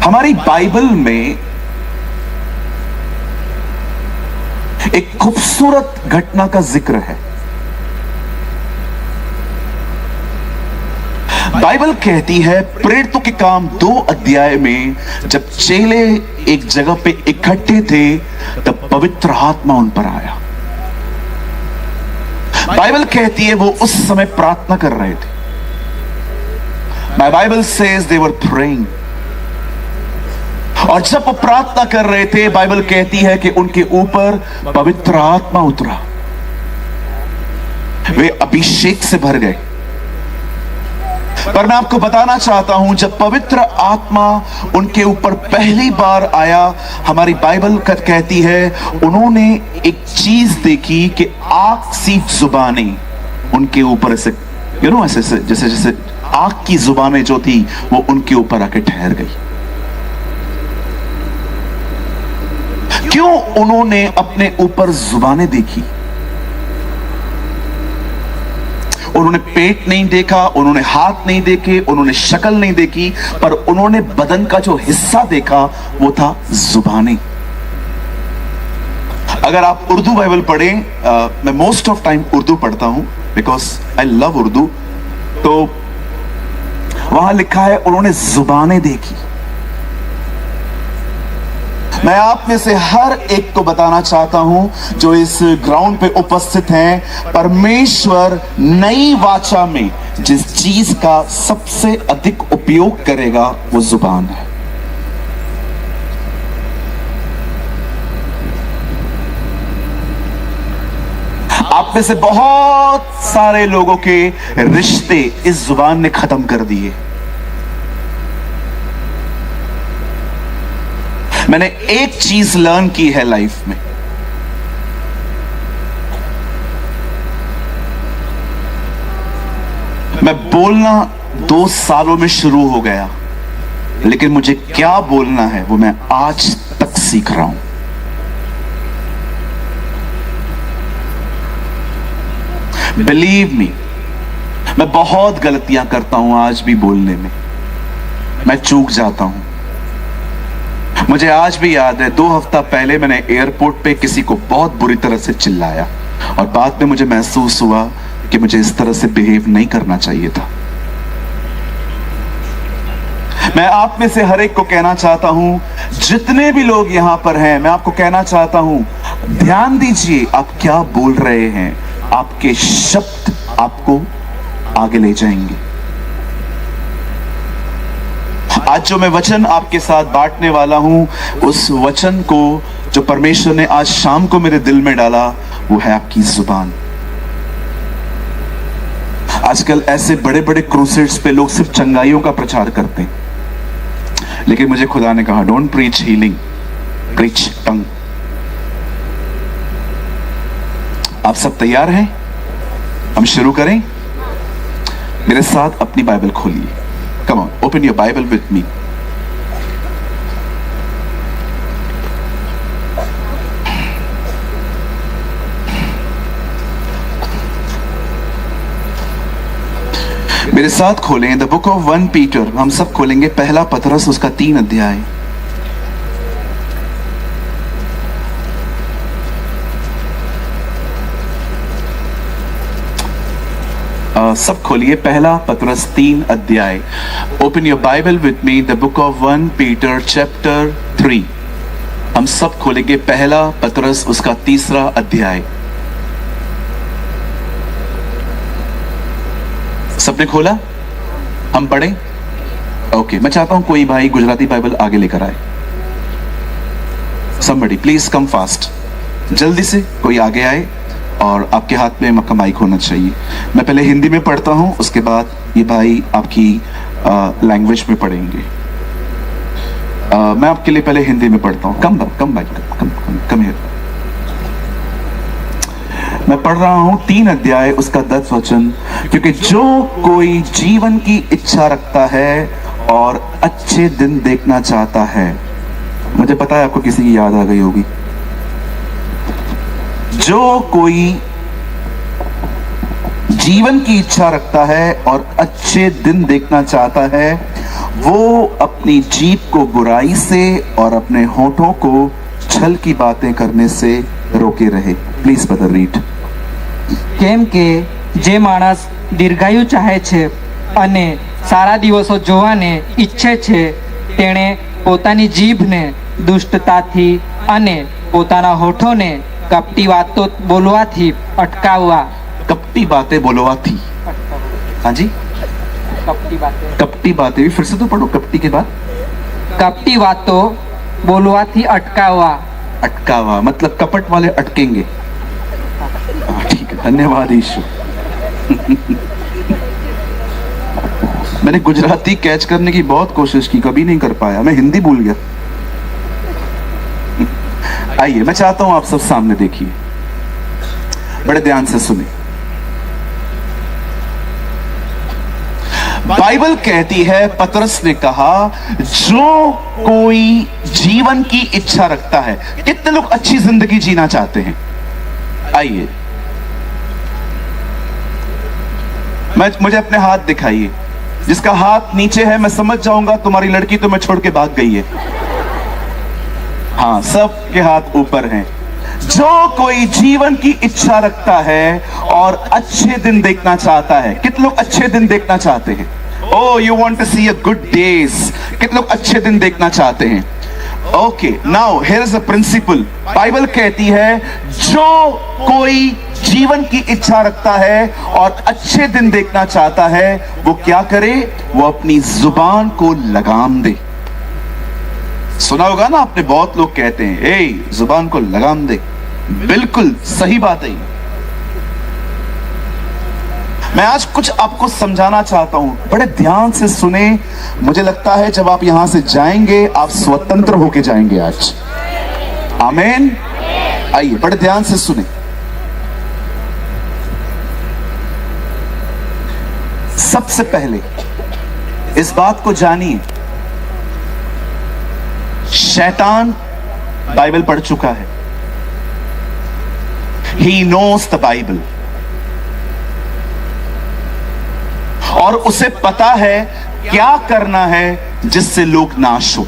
हमारी बाइबल में एक खूबसूरत घटना का जिक्र है। बाइबल कहती है प्रेरितों के काम 2 अध्याय में जब चेले एक जगह पे इकट्ठे थे तब पवित्र आत्मा उन पर आया। बाइबल कहती है वो उस समय प्रार्थना कर रहे थे। My Bible says they were praying। और जब वो प्रार्थना कर रहे थे बाइबल कहती है कि उनके ऊपर पवित्र आत्मा उतरा, वे अभिषेक से भर गए। पर मैं आपको बताना चाहता हूं जब पवित्र आत्मा उनके ऊपर पहली बार आया, हमारी बाइबल कहती है उन्होंने एक चीज देखी कि आग सी जुबानें उनके ऊपर ऐसे ऐसे जैसे जैसे आग की जुबानें जो थी वो उनके ऊपर आके ठहर गई। क्यों उन्होंने अपने ऊपर जुबानें देखी? उन्होंने पेट नहीं देखा, उन्होंने हाथ नहीं देखे, उन्होंने शक्ल नहीं देखी, पर उन्होंने बदन का जो हिस्सा देखा वो था जुबानें। अगर आप उर्दू बाइबल पढ़ें, मैं मोस्ट ऑफ टाइम उर्दू पढ़ता हूं बिकॉज आई लव उर्दू, तो वहां लिखा है उन्होंने जुबानें देखी। मैं आप में से हर एक को बताना चाहता हूं जो इस ग्राउंड पे उपस्थित हैं, परमेश्वर नई वाचा में जिस चीज का सबसे अधिक उपयोग करेगा वो जुबान है। आप में से बहुत सारे लोगों के रिश्ते इस जुबान ने खत्म कर दिए। मैंने एक चीज लर्न की है लाइफ में, मैं बोलना 2 सालों में शुरू हो गया, लेकिन मुझे क्या बोलना है वो मैं आज तक सीख रहा हूं। बिलीव मी, मैं बहुत गलतियां करता हूं आज भी बोलने में, मैं चूक जाता हूं। मुझे आज भी याद है 2 हफ्ता पहले मैंने एयरपोर्ट पे किसी को बहुत बुरी तरह से चिल्लाया और बाद में मुझे महसूस हुआ कि मुझे इस तरह से बिहेव नहीं करना चाहिए था। मैं आप में से हर एक को कहना चाहता हूं, जितने भी लोग यहां पर हैं, मैं आपको कहना चाहता हूं ध्यान दीजिए आप क्या बोल रहे हैं। आपके शब्द आपको आगे ले जाएंगे। आज जो मैं वचन आपके साथ बांटने वाला हूं, उस वचन को जो परमेश्वर ने आज शाम को मेरे दिल में डाला वो है आपकी जुबान। आजकल ऐसे बड़े बड़े क्रूसेड्स पे लोग सिर्फ चंगाइयों का प्रचार करते हैं, लेकिन मुझे खुदा ने कहा डोंट प्रीच हीलिंग, प्रीच टंग। आप सब तैयार हैं? हम शुरू करें? मेरे साथ अपनी बाइबल खोलिए। Come on, open your Bible with me. मेरे साथ खोलें द बुक ऑफ 1 पीटर। हम सब खोलेंगे पहला पतरस उसका 3 अध्याय। सब खोलिए पहला पतरस 3 अध्याय। Open your Bible with me the book of 1 Peter chapter 3। हम सब खोलेंगे पहला पतरस उसका 3रा अध्याय। सबने खोला? हम पढ़ें? ओके, मैं चाहता हूं कोई भाई गुजराती बाइबल आगे लेकर आए। Somebody please come fast. जल्दी से कोई आगे आए और आपके हाथ में मक्का माइक होना चाहिए। मैं पहले हिंदी में पढ़ता हूं, उसके बाद ये भाई आपकी लैंग्वेज में पढ़ेंगे। मैं आपके लिए पहले हिंदी में पढ़ता हूं। Come here. मैं पढ़ रहा हूं 3 अध्याय उसका 10 वचन। क्योंकि जो कोई जीवन की इच्छा रखता है और अच्छे दिन देखना चाहता है, मुझे पता है आपको किसी की याद आ गई होगी। जो कोई जीवन की इच्छा रखता है और अच्छे दिन देखना चाहता है वो अपनी जीभ को बुराई से और अपने होठों को छल की बातें करने से रोके रहे। Please brother read. કેમ કે જે માણસ દીર્ઘાયુ ચાહે છે અને સારા દિવસો જોવાને ઈચ્છે છે તેણે પોતાની જીભને દુષ્ટતાથી અને પોતાના હોઠોને કપટી વાતો બોલવાથી અટકાવવા। कपटी बातें बोलवा थी। हाँ जी, कपटी बातें भी फिर से तो पढ़ो कपटी के बाद। કપટી વાતો બોલવાથી અટકાવવા। अटकावा मतलब कपट वाले अटकेंगे। हाँ, ठीक है, धन्यवाद ईशु। मैंने गुजराती कैच करने की बहुत कोशिश की, कभी नहीं कर पाया, मैं हिंदी भूल गया। आइए, मैं चाहता हूं आप सब सामने देखिए, बड़े ध्यान से सुने। बाइबल कहती है, पतरस ने कहा, जो कोई जीवन की इच्छा रखता है। कितने लोग अच्छी जिंदगी जीना चाहते हैं? आइए, मुझे अपने हाथ दिखाइए। जिसका हाथ नीचे है, मैं समझ जाऊंगा तुम्हारी लड़की तुम्हें छोड़ के भाग गई है। हाँ, सब के हाथ ऊपर हैं। जो कोई जीवन की इच्छा रखता है और अच्छे दिन देखना चाहता है। कितने लोग अच्छे दिन देखना चाहते हैं? Oh, you want to see a good days? कितने लोग अच्छे दिन देखना चाहते हैं? Okay, now here is a principle. Bible कहती है, जो कोई जीवन की इच्छा रखता है और अच्छे दिन देखना चाहता है, वो क्या करे? वो अपनी जुबान को लगाम दे। सुना होगा ना आपने, बहुत लोग कहते हैं, ए जुबान को लगाम दे। बिल्कुल सही बात है। मैं आज कुछ आपको समझाना चाहता हूं, बड़े ध्यान से सुने। मुझे लगता है जब आप यहां से जाएंगे, आप स्वतंत्र होके जाएंगे आज। आमीन। आइए, बड़े ध्यान से सुने। सबसे पहले इस बात को जानिए, शैतान बाइबल पढ़ चुका है। ही नोस द बाइबल, और उसे पता है क्या करना है जिससे लोग नाश हो।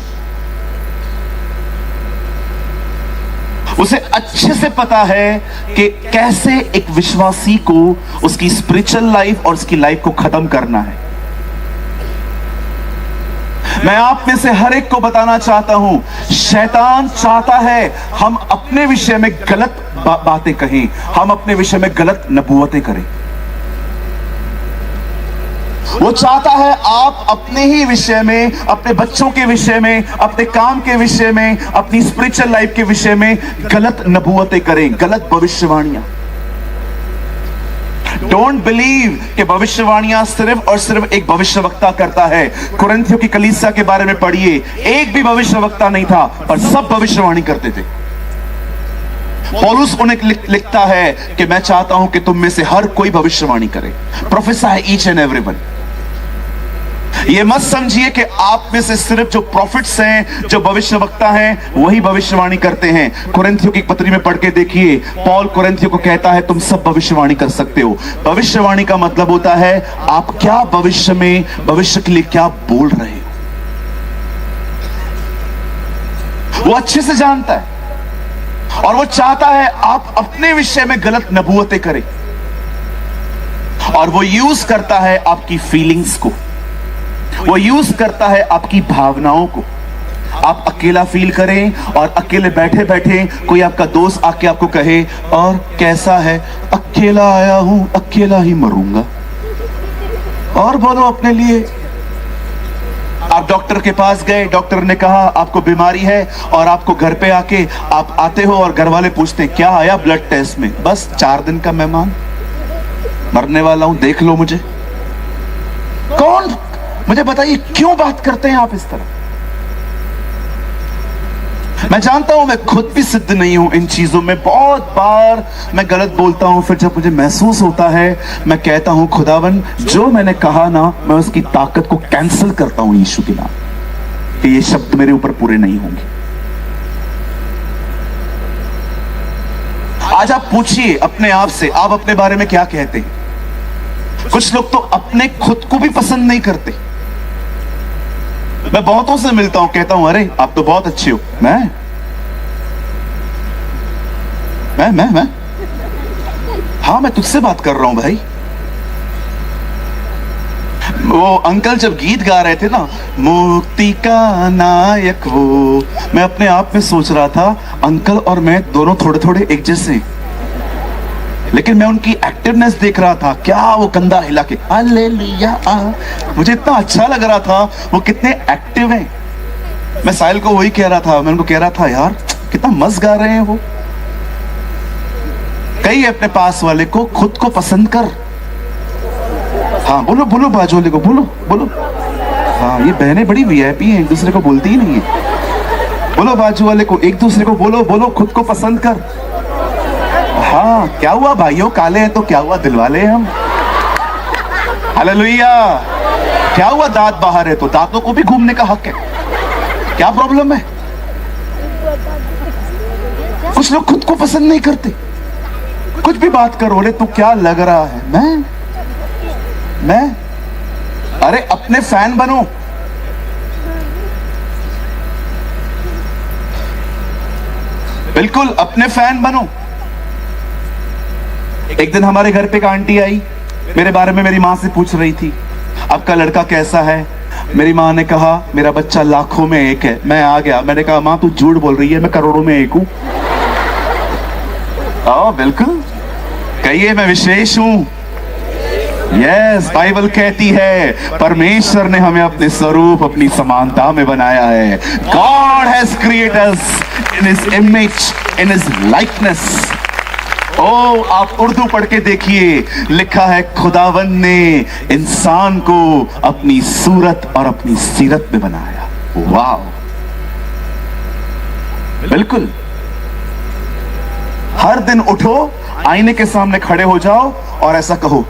उसे अच्छे से पता है कि कैसे एक विश्वासी को उसकी स्पिरिचुअल लाइफ और उसकी लाइफ को खत्म करना है। मैं आप में से हर एक को बताना चाहता हूं, शैतान चाहता है हम अपने विषय में गलत बातें कहें, हम अपने विषय में गलत नबूवतें करें। वो चाहता है आप अपने ही विषय में, अपने बच्चों के विषय में, अपने काम के विषय में, अपनी स्पिरिचुअल लाइफ के विषय में गलत नबूवतें करें, गलत भविष्यवाणियां। डोंट बिलीव कि भविष्यवाणियां सिर्फ और सिर्फ एक भविष्यवक्ता करता है। कुरिन्थियों की कलीसिया के बारे में पढ़िए, एक भी भविष्यवक्ता नहीं था, पर सब भविष्यवाणी करते थे। पौलुस उन्हें लिखता है कि मैं चाहता हूं कि तुम में से हर कोई भविष्यवाणी करे। प्रोफेसाई ईच एंड एवरीवन। ये मत समझिए कि आप में से सिर्फ जो प्रॉफिट्स हैं, जो भविष्यवक्ता हैं, वही भविष्यवाणी करते हैं। कुरिन्थियों की पत्री में पढ़ के देखिए, पौल कुरिन्थियों को कहता है तुम सब भविष्यवाणी कर सकते हो। भविष्यवाणी का मतलब होता है आप क्या भविष्य में, भविष्य के लिए क्या बोल रहे हो। वो अच्छे से जानता है और वो चाहता है आप अपने विषय में गलत नबूवतें करें, और वो यूज करता है आपकी फीलिंग्स को, वो यूज करता है आपकी भावनाओं को। आप अकेला फील करें और अकेले बैठे बैठे कोई आपका दोस्त आके आपको कहे, और कैसा है? अकेला आया हूं, अकेला ही मरूंगा। और बोलो अपने लिए। आप डॉक्टर के पास गए, डॉक्टर ने कहा आपको बीमारी है, और आपको घर पे आके आप आते हो और घर वाले पूछते हैं क्या आया ब्लड टेस्ट में? बस 4 दिन का मेहमान, मरने वाला हूं, देख लो मुझे। कौन? मुझे बताइए क्यों बात करते हैं आप इस तरह? मैं जानता हूं मैं खुद भी सिद्ध नहीं हूं इन चीजों में, बहुत बार मैं गलत बोलता हूं। फिर जब मुझे महसूस होता है, मैं कहता हूं खुदावन जो मैंने कहा ना, मैं उसकी ताकत को कैंसिल करता हूं यीशु के नाम, कि ये शब्द मेरे ऊपर पूरे नहीं होंगे। आज आप पूछिए अपने आप से, आप अपने बारे में क्या कहते हैं? कुछ लोग तो अपने खुद को भी पसंद नहीं करते। मैं बहुतों से मिलता हूं, कहता हूं अरे आप तो बहुत अच्छे हो। मैं हाँ, मैं तुझसे बात कर रहा हूं भाई। वो अंकल जब गीत गा रहे थे ना, मुक्ति का नायक वो, मैं अपने आप में सोच रहा था अंकल और मैं दोनों थोड़े थोड़े एक जैसे, लेकिन मैं उनकी एक्टिवनेस देख रहा था। क्या वो कंधा हिला के हालेलुया, मुझे इतना अच्छा लग रहा था वो कितने एक्टिव हैं। मैं साहिल को वही कह रहा था, मैं उनको कह रहा था यार कितना मस्त गा रहे हैं वो। कहिए अपने पास वाले को खुद को पसंद कर। हाँ बोलो बोलो, बाजू वाले को बोलो बोलो। हाँ, ये बहनें बड़ी वीआईपी हैं, एक दूसरे को बोलती ही नहीं है। बोलो बाजू वाले को, एक दूसरे को बोलो बोलो खुद को पसंद कर। हाँ, क्या हुआ भाइयों, काले हैं तो क्या हुआ, दिलवाले हैं हम। हालेलुया। क्या हुआ, दांत बाहर है तो दांतों को भी घूमने का हक है, क्या प्रॉब्लम है। कुछ लोग खुद को पसंद नहीं करते, कुछ भी बात करो, अरे तू क्या लग रहा है। मैं अरे अपने फैन बनो। बिल्कुल अपने फैन बनो। एक दिन हमारे घर पे एक आंटी आई, मेरे बारे में मेरी माँ से पूछ रही थी आपका लड़का कैसा है। मेरी माँ ने कहा मेरा बच्चा लाखों में एक है। मैं आ गया, मैंने कहा माँ तू झूठ बोल रही है, मैं करोड़ों में एक हूं। बिल्कुल, कहिए मैं विशेष हूं। यस, बाइबल कहती है परमेश्वर ने हमें अपने स्वरूप अपनी समानता में बनाया है। God has created us in his image, in his likeness. आप उर्दू पढ़ के देखिए, लिखा है खुदावन ने इंसान को अपनी सूरत और अपनी सीरत में बनाया। वाह, बिल्कुल। हर दिन उठो, आईने के सामने खड़े हो जाओ और ऐसा कहो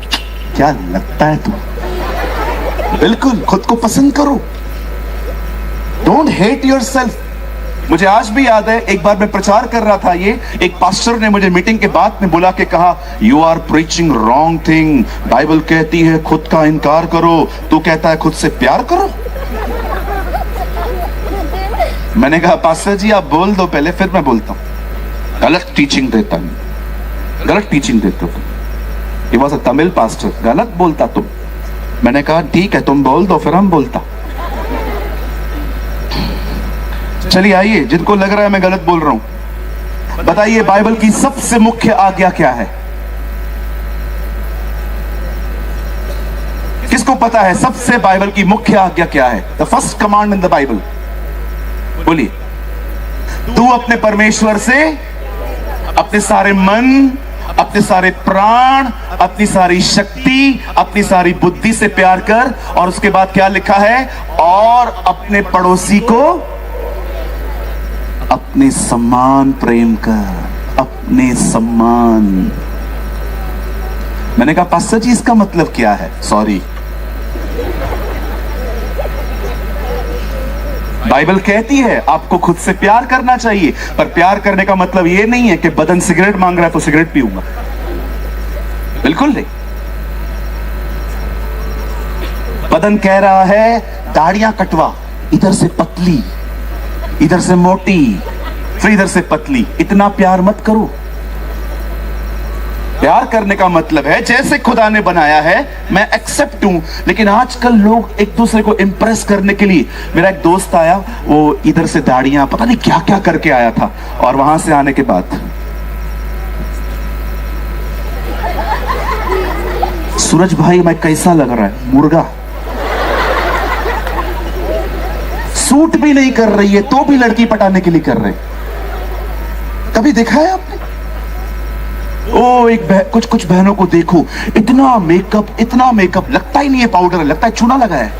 क्या लगता है तू। बिल्कुल, खुद को पसंद करो। Don't hate yourself. मुझे आज भी याद है, एक बार मैं प्रचार कर रहा था, ये एक पास्टर ने मुझे मीटिंग के बाद में बुला के कहा you are preaching wrong thing. Bible कहती है खुद का इनकार करो, तू कहता है खुद से प्यार करो। मैंने कहा पास्टर जी आप बोल दो पहले, फिर मैं बोलता हूं। गलत टीचिंग देता हूं, गलत टीचिंग देते हो। He was a Tamil pastor, गलत बोलता तुम। मैंने कहा ठीक है तुम बोल दो, फिर हम बोलता। चलिए आइए, जिनको लग रहा है मैं गलत बोल रहा हूं, बताइए बाइबल की सबसे मुख्य आज्ञा क्या है। किसको पता है सबसे बाइबल की मुख्य आज्ञा क्या है? The first command in the Bible, बोलिए। तू अपने परमेश्वर से अपने सारे मन, अपने सारे प्राण, अपनी सारी शक्ति, अपनी सारी बुद्धि से प्यार कर। और उसके बाद क्या लिखा है? और अपने पड़ोसी को अपने समान प्रेम कर। अपने समान। मैंने कहा पास्टर जी इसका मतलब क्या है? सॉरी, बाइबल कहती है आपको खुद से प्यार करना चाहिए, पर प्यार करने का मतलब यह नहीं है कि बदन सिगरेट मांग रहा है तो सिगरेट पीऊंगा। बिल्कुल नहीं। बदन कह रहा है दाढ़ियां कटवा, इधर से पतली, इधर से मोटी, फिर इधर से पतली। इतना प्यार मत करो। प्यार करने का मतलब है जैसे खुदा ने बनाया है मैं एक्सेप्ट हूं। लेकिन आजकल लोग एक दूसरे को इंप्रेस करने के लिए, मेरा एक दोस्त आया, वो इधर से दाढ़ियां पता नहीं क्या क्या करके आया था, और वहां से आने के बाद सूरज भाई मैं कैसा लग रहा है? मुर्गा। सूट भी नहीं कर रही है तो भी लड़की पटाने के लिए कर रहे। कभी देखा है आपने? कुछ बहनों को देखो, इतना मेकअप, लगता ही नहीं है पाउडर है, लगता है चूना लगा है।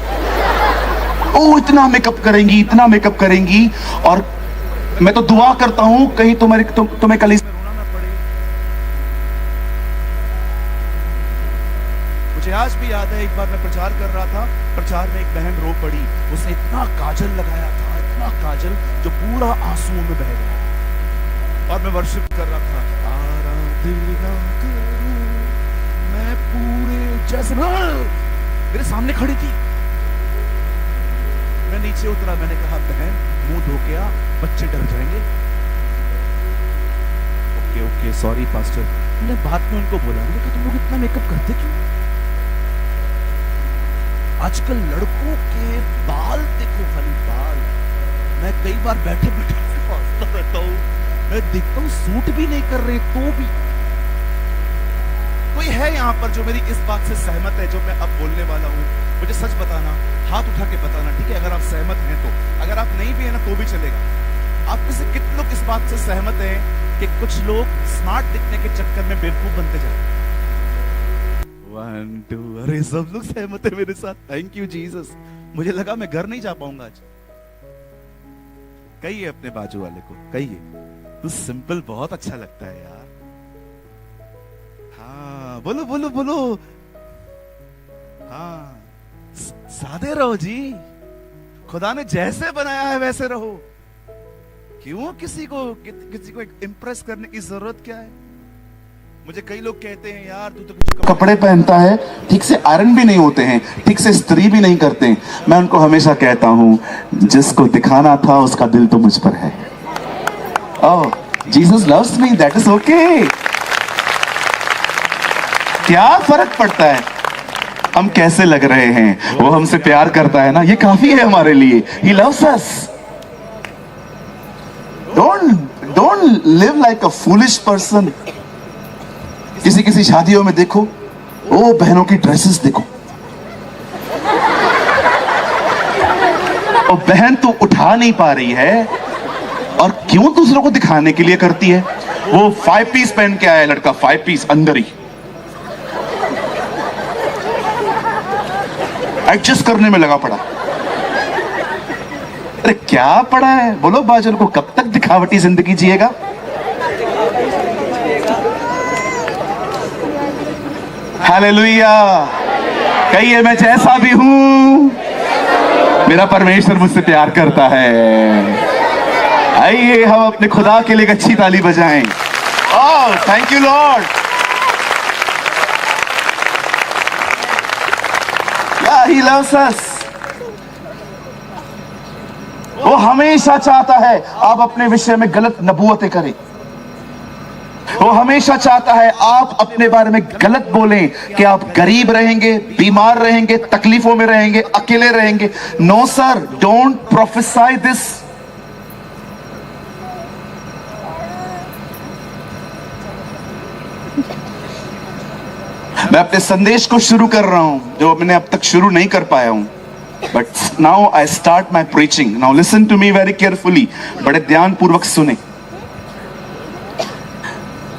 इतना मेकअप करेंगी, इतना मेकअप करेंगी। और मैं तो दुआ करता हूं कहीं तुम्हें कल रोना ना पड़े। मुझे आज भी याद है, एक बार मैं प्रचार कर रहा था, प्रचार में एक बहन रो पड़ी। उसने इतना काजल लगाया था, इतना काजल जो पूरा आंसुओं में बह गया। और मैं वर्शिप कर रहा था, आराधना करूं मैं पूरे जज्बा। मेरे सामने खड़ी थी, मैं नीचे उतरा, मैंने कहा बहन मुंह धो के आ, बच्चे डर जाएंगे। Okay okay sorry pastor. मैंने बाद में उनको बोला, मैंने कहा तुम लोग इतना मेकअप करते क्यों? आजकल लड़कों के बाल देखो, खाली बाल। मैं कई बार बैठे बैठे हंसता रहता हूं, मैं देखता हूं सूट भी नहीं कर रहे तो भी। कोई है यहाँ पर जो मेरी इस बात से सहमत है जो मैं अब बोलने वाला हूं? मुझे सच बताना, हाथ उठा के बताना, ठीक है? अगर आप सहमत हैं तो, अगर आप नहीं भी है ना तो भी चलेगा। आप में से कितने लोग इस बात से सहमत हैं कि कुछ लोग स्मार्ट दिखने के चक्कर में बेवकूफ बनते जा रहे हैं? 1 2, अरे सब लोग सहमत है मेरे साथ। Thank you Jesus. मुझे लगा मैं घर नहीं जा पाऊंगा आज। कहिए अपने बाजू वाले को, कहिए तू सिंपल बहुत अच्छा लगता है यार। हाँ बोलो बोलो बोलो, हाँ सादे रहो जी, खुदा ने जैसे बनाया है वैसे रहो। क्यों किसी को इम्प्रेस करने की जरूरत क्या है? मुझे कई लोग कहते हैं यार तू तो कुछ कपड़े पहनता है, ठीक से आयरन भी नहीं होते हैं, ठीक से इस्त्री भी नहीं करते हैं। मैं उनको हमेशा कहता हूं जिसको दिखाना था उसका दिल तो मुझ पर है। Oh Jesus loves me, that is okay. क्या फर्क पड़ता है हम कैसे लग रहे हैं? वो हमसे प्यार करता है ना, ये काफी है हमारे लिए। He loves us. Don't live like a foolish person. किसी शादियों में देखो, ओ बहनों की ड्रेसेस देखो, और बहन तो उठा नहीं पा रही है और क्यों दूसरों को दिखाने के लिए करती है। वो 5 पीस पहन के आया लड़का, 5 पीस अंदर ही एडजस्ट करने में लगा पड़ा। अरे क्या पड़ा है? बोलो बाजल को, कब तक दिखावटी जिंदगी जिएगा? हालेलुया। कहिए मैं जैसा भी हूं मेरा परमेश्वर मुझसे प्यार करता है। आइए हम अपने खुदा के लिए एक अच्छी ताली बजाएं। Oh thank you Lord. He loves अस। वो हमेशा चाहता है आप अपने विषय में गलत नबूवतें करें। वो हमेशा चाहता है आप अपने बारे में गलत बोलें कि आप गरीब रहेंगे, बीमार रहेंगे, तकलीफों में रहेंगे, अकेले रहेंगे। No sir, don't prophesy this. मैं अपने संदेश को शुरू कर रहा हूं जो मैंने अब तक शुरू नहीं कर पाया हूं, but now I start my preaching. Now listen to me very carefully, बड़े ध्यान पूर्वक सुने।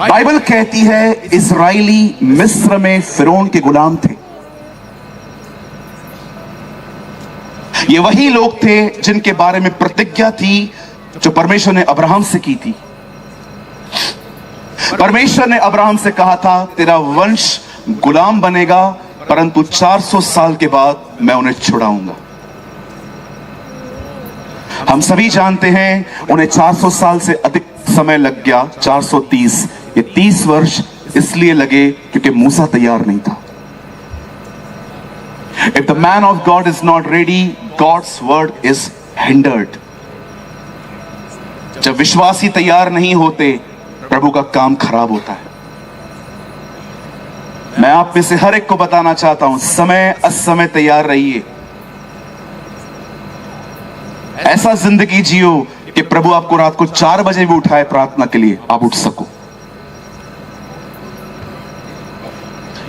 बाइबल कहती है इजराइली मिस्र में फिरौन के गुलाम थे। ये वही लोग थे जिनके बारे में प्रतिज्ञा थी जो परमेश्वर ने अब्राहम से की थी। परमेश्वर ने अब्राहम से कहा था तेरा वंश गुलाम बनेगा, परंतु 400 साल के बाद मैं उन्हें छुड़ाऊंगा। हम सभी जानते हैं उन्हें 400 साल से अधिक समय लग गया, 430। ये 30 वर्ष इसलिए लगे क्योंकि मूसा तैयार नहीं था। If the man of God is not ready, God's word is hindered. जब विश्वासी तैयार नहीं होते, प्रभु का काम खराब होता है। मैं आप में से हर एक को बताना चाहता हूं, समय असमय तैयार रहिए। ऐसा जिंदगी जियो कि प्रभु आपको रात को 4 बजे भी उठाए प्रार्थना के लिए, आप उठ सको।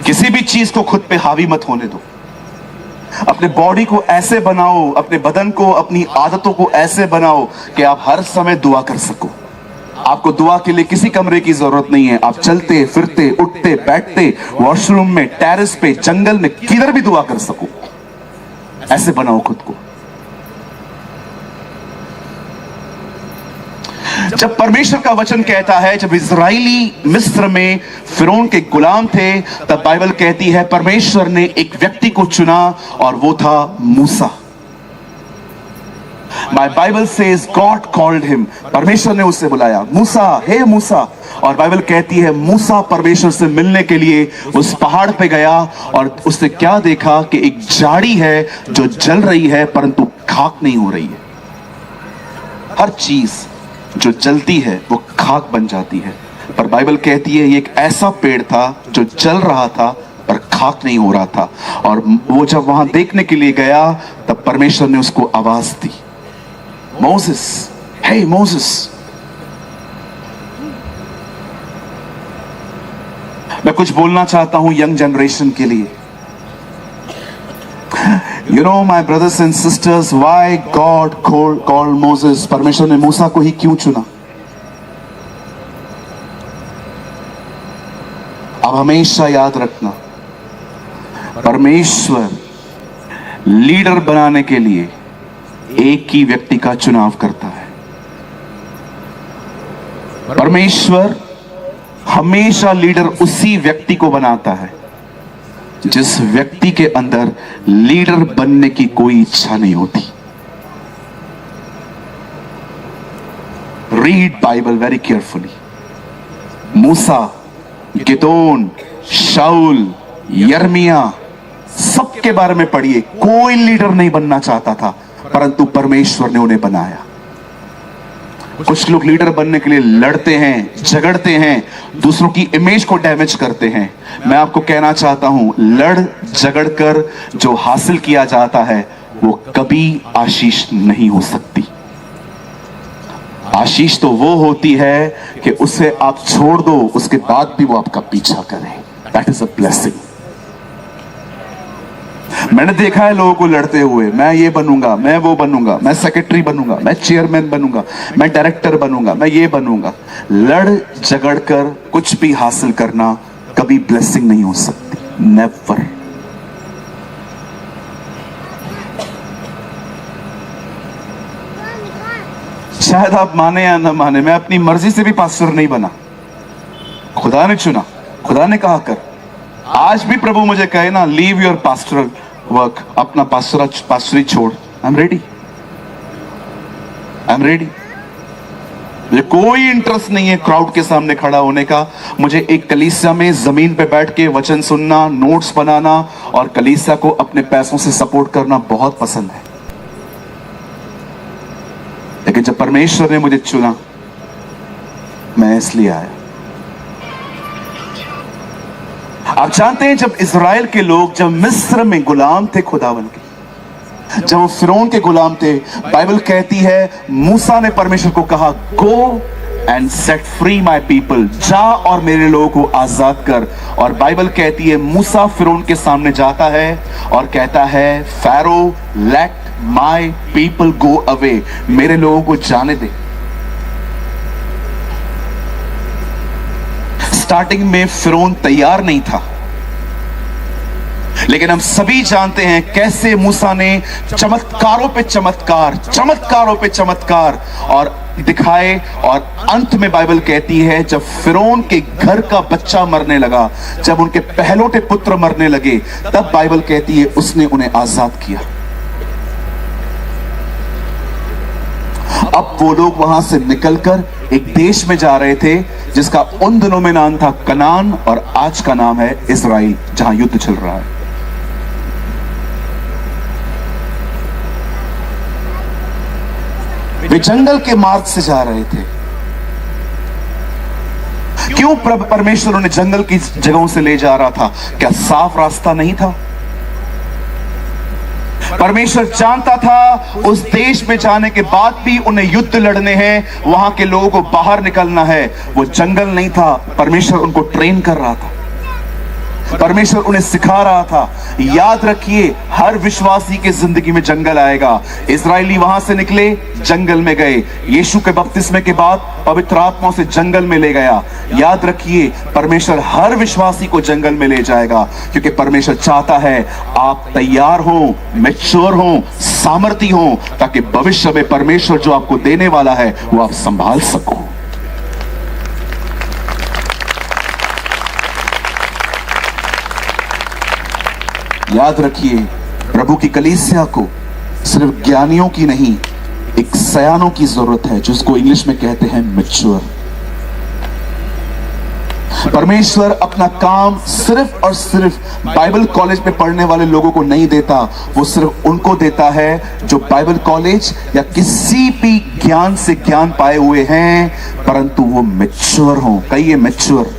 किसी भी चीज को खुद पे हावी मत होने दो। अपने बॉडी को ऐसे बनाओ, अपने बदन को, अपनी आदतों को ऐसे बनाओ कि आप हर समय दुआ कर सको। आपको दुआ के लिए किसी कमरे की जरूरत नहीं है। आप चलते फिरते, उठते बैठते, वॉशरूम में, टेरेस पे, जंगल में, किधर भी दुआ कर सको। ऐसे बनाओ खुद को। जब परमेश्वर का वचन कहता है जब इजराइली मिस्र में फिरौन के गुलाम थे, तब बाइबल कहती है परमेश्वर ने एक व्यक्ति को चुना और वो था मूसा। My Bible says God called him. परमेश्वर ने उससे बुलाया, मूसा, हे मूसा। और बाइबल कहती है मूसा परमेश्वर से मिलने के लिए उस पहाड़ पे गया और उसने क्या देखा कि एक झाड़ी है जो जल रही है परंतु खाक नहीं हो रही है। हर चीज जो जलती है वो खाक बन जाती है, पर बाइबल कहती है ये एक ऐसा पेड़ था जो जल रहा था पर खाक नहीं हो रहा था। और वो जब वहां देखने के लिए गया तब परमेश्वर ने उसको आवाज दी, मोसेस, हे मोसेस। मैं कुछ बोलना चाहता हूं यंग जनरेशन के लिए। You know, my brothers and sisters, why God called Moses? परमेश्वर ने मूसा को ही क्यों चुना? अब हमेशा याद रखना, परमेश्वर लीडर बनाने के लिए एक ही व्यक्ति का चुनाव करता है। परमेश्वर हमेशा लीडर उसी व्यक्ति को बनाता है जिस व्यक्ति के अंदर लीडर बनने की कोई इच्छा नहीं होती। Read Bible very carefully. मूसा, गिदोन, शाऊल, यर्मिया, सबके बारे में पढ़िए। कोई लीडर नहीं बनना चाहता था परंतु परमेश्वर ने उन्हें बनाया। कुछ लोग लीडर बनने के लिए लड़ते हैं, झगड़ते हैं, दूसरों की इमेज को डैमेज करते हैं। मैं आपको कहना चाहता हूं, लड़ झगड़ कर जो हासिल किया जाता है वो कभी आशीष नहीं हो सकती। आशीष तो वो होती है कि उसे आप छोड़ दो, उसके बाद भी वो आपका पीछा करे। That is a blessing. मैंने देखा है लोगों को लड़ते हुए, मैं ये बनूंगा, मैं वो बनूंगा, मैं सेक्रेटरी बनूंगा, मैं चेयरमैन बनूंगा, मैं डायरेक्टर बनूंगा, मैं ये बनूंगा। लड़ झगड़ कर कुछ भी हासिल करना कभी ब्लेसिंग नहीं हो सकती। नेवर। शायद आप माने या ना माने, मैं अपनी मर्जी से भी पास्टर नहीं बना, खुदा ने चुना, खुदा ने कहा कर। आज भी प्रभु मुझे कहे ना, लीव योर पास्टरल वर्क, अपना पास्टरी छोड़, I am ready, I am ready. मुझे कोई इंटरेस्ट नहीं है क्राउड के सामने खड़ा होने का। मुझे एक कलीसिया में जमीन पे बैठ के वचन सुनना, नोट्स बनाना और कलीसिया को अपने पैसों से सपोर्ट करना बहुत पसंद है। लेकिन जब परमेश्वर ने मुझे चुना, मैं इसलिए आया। आप जानते हैं, जब इज़राइल के लोग जब मिस्र में गुलाम थे खुदावन के, जब वो फिरौन के गुलाम थे, बाइबल कहती है मूसा ने परमेश्वर को कहा, go and set free my people, जा और मेरे लोगों को आजाद कर। और बाइबल कहती है मूसा फिरौन के सामने जाता है और कहता है, pharaoh let my people go away, मेरे लोगों को जाने दे। स्टार्टिंग में फिरौन तैयार नहीं था, लेकिन हम सभी जानते हैं कैसे मूसा ने चमत्कारों पे चमत्कार, चमत्कारों पे चमत्कार और दिखाए। और अंत में बाइबल कहती है जब फिरौन के घर का बच्चा मरने लगा, जब उनके पहलोटे पुत्र मरने लगे, तब बाइबल कहती है उसने उन्हें आजाद किया। अब वो लोग वहां से निकलकर एक देश में जा रहे थे जिसका उन दिनों में नाम था कनान और आज का नाम है इज़राइल, जहां युद्ध चल रहा है। वे जंगल के मार्ग से जा रहे थे। क्यों परमेश्वर उन्हें जंगल की जगहों से ले जा रहा था? क्या साफ रास्ता नहीं था? परमेश्वर जानता था उस देश में जाने के बाद भी उन्हें युद्ध लड़ने हैं, वहां के लोगों को बाहर निकलना है। वो जंगल नहीं था, परमेश्वर उनको ट्रेन कर रहा था, परमेश्वर उन्हें सिखा रहा था। याद रखिए, हर विश्वासी के जिंदगी में जंगल आएगा। इजरायली वहां से निकले, जंगल में गए। यीशु के बपतिस्मे के बाद पवित्र आत्मा से जंगल में ले गया। याद रखिए, परमेश्वर हर विश्वासी को जंगल में ले जाएगा, क्योंकि परमेश्वर चाहता है आप तैयार हो, मैच्योर हो, सामर्थी हो, ताकि भविष्य में परमेश्वर जो आपको देने वाला है वो आप संभाल सको। याद रखिए, प्रभु की कलीसिया को सिर्फ ज्ञानियों की नहीं, एक सयानों की जरूरत है, जिसको इंग्लिश में कहते हैं मैच्योर। परमेश्वर अपना काम सिर्फ और सिर्फ बाइबल कॉलेज में पढ़ने वाले लोगों को नहीं देता, वो सिर्फ उनको देता है जो बाइबल कॉलेज या किसी भी ज्ञान से ज्ञान पाए हुए हैं, परंतु वो मैच्योर हों। कहिए मैच्योर।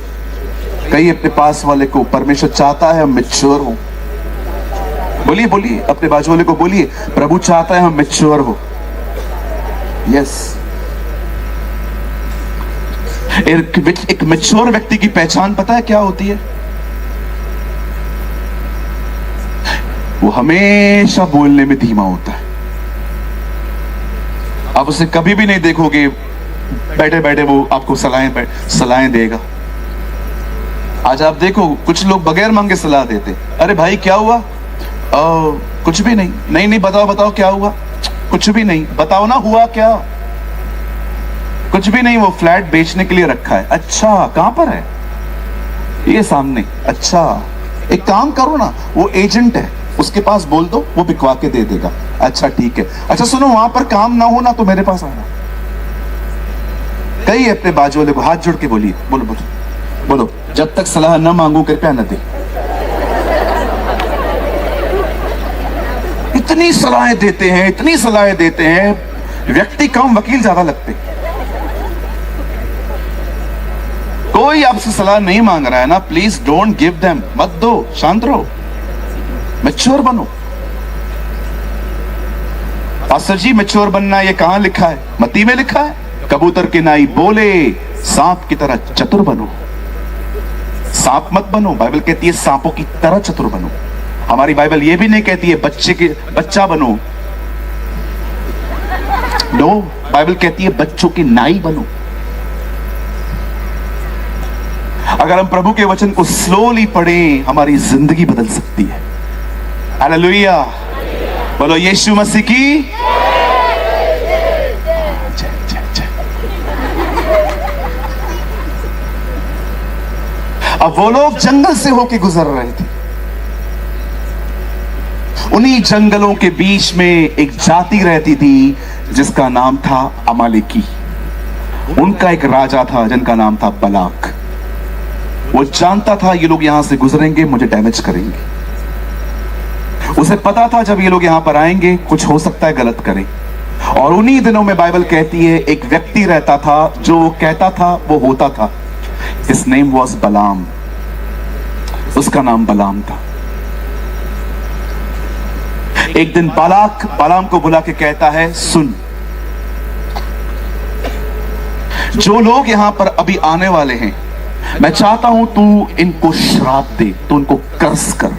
कहिए अपने पास वाले को, परमेश्वर चाहता है हम मैच्योर हों। बोलिए बोलिए, अपने बाजू वाले को बोलिए, प्रभु चाहता है हम मैच्योर हो। यस। एक मैच्योर व्यक्ति की पहचान पता है क्या होती है? वो हमेशा बोलने में धीमा होता है। आप उसे कभी भी नहीं देखोगे बैठे बैठे वो आपको सलाहें देगा। आज आप देखो कुछ लोग बगैर मांगे सलाह देते। अरे भाई क्या हुआ? कुछ भी नहीं। नहीं बताओ क्या हुआ? कुछ भी नहीं। बताओ ना हुआ क्या? कुछ भी नहीं, वो फ्लैट बेचने के लिए रखा है। अच्छा कहां पर है? ये सामने। अच्छा एक काम करो ना, वो एजेंट है, उसके पास बोल दो, वो बिकवा के दे देगा। अच्छा ठीक है। अच्छा सुनो, वहां पर काम ना हो ना तो मेरे पास आना। कहिए अपने बाजू वाले को, हाथ जोड़ के बोलिए, बोलो बोलो बोलो, जब तक सलाह न मांगू कृपया न दे। इतनी सलाहें देते हैं, इतनी सलाहें देते हैं, व्यक्ति कम वकील ज्यादा लगते। कोई आपसे सलाह नहीं मांग रहा है ना, प्लीज डोंट गिव देम, मत दो, शांत रहो, मैच्योर बनो। पास्टर जी मैच्योर बनना ये कहां लिखा है? मत्ती में लिखा है, कबूतर के नाई बोले सांप की तरह चतुर बनो। सांप मत बनो, बाइबल कहती है सांपों की तरह चतुर बनो। हमारी बाइबल ये भी नहीं कहती है बच्चा बनो। नो, बाइबल कहती है बच्चों की नाई बनो। अगर हम प्रभु के वचन को स्लोली पढ़ें, हमारी जिंदगी बदल सकती है। हालेलुया, बोलो यीशु मसीह की जय जय जय। अब वो लोग जंगल से होके गुजर रहे थे। उन्हीं जंगलों के बीच में एक जाति रहती थी जिसका नाम था अमालेकी। उनका एक राजा था जिनका नाम था बलाक। वो जानता था ये लोग यहां से गुजरेंगे, मुझे डैमेज करेंगे। उसे पता था जब ये लोग यहां पर आएंगे कुछ हो सकता है गलत करें। और उन्हीं दिनों में बाइबल कहती है एक व्यक्ति रहता था, जो वो कहता था वो होता था। His name was बलाम। उसका नाम बलाम था। एक दिन बालाम को बुला के कहता है, सुन, जो लोग यहां पर अभी आने वाले हैं, मैं चाहता हूं तू इनको श्राप दे, तू उनको कर्स कर।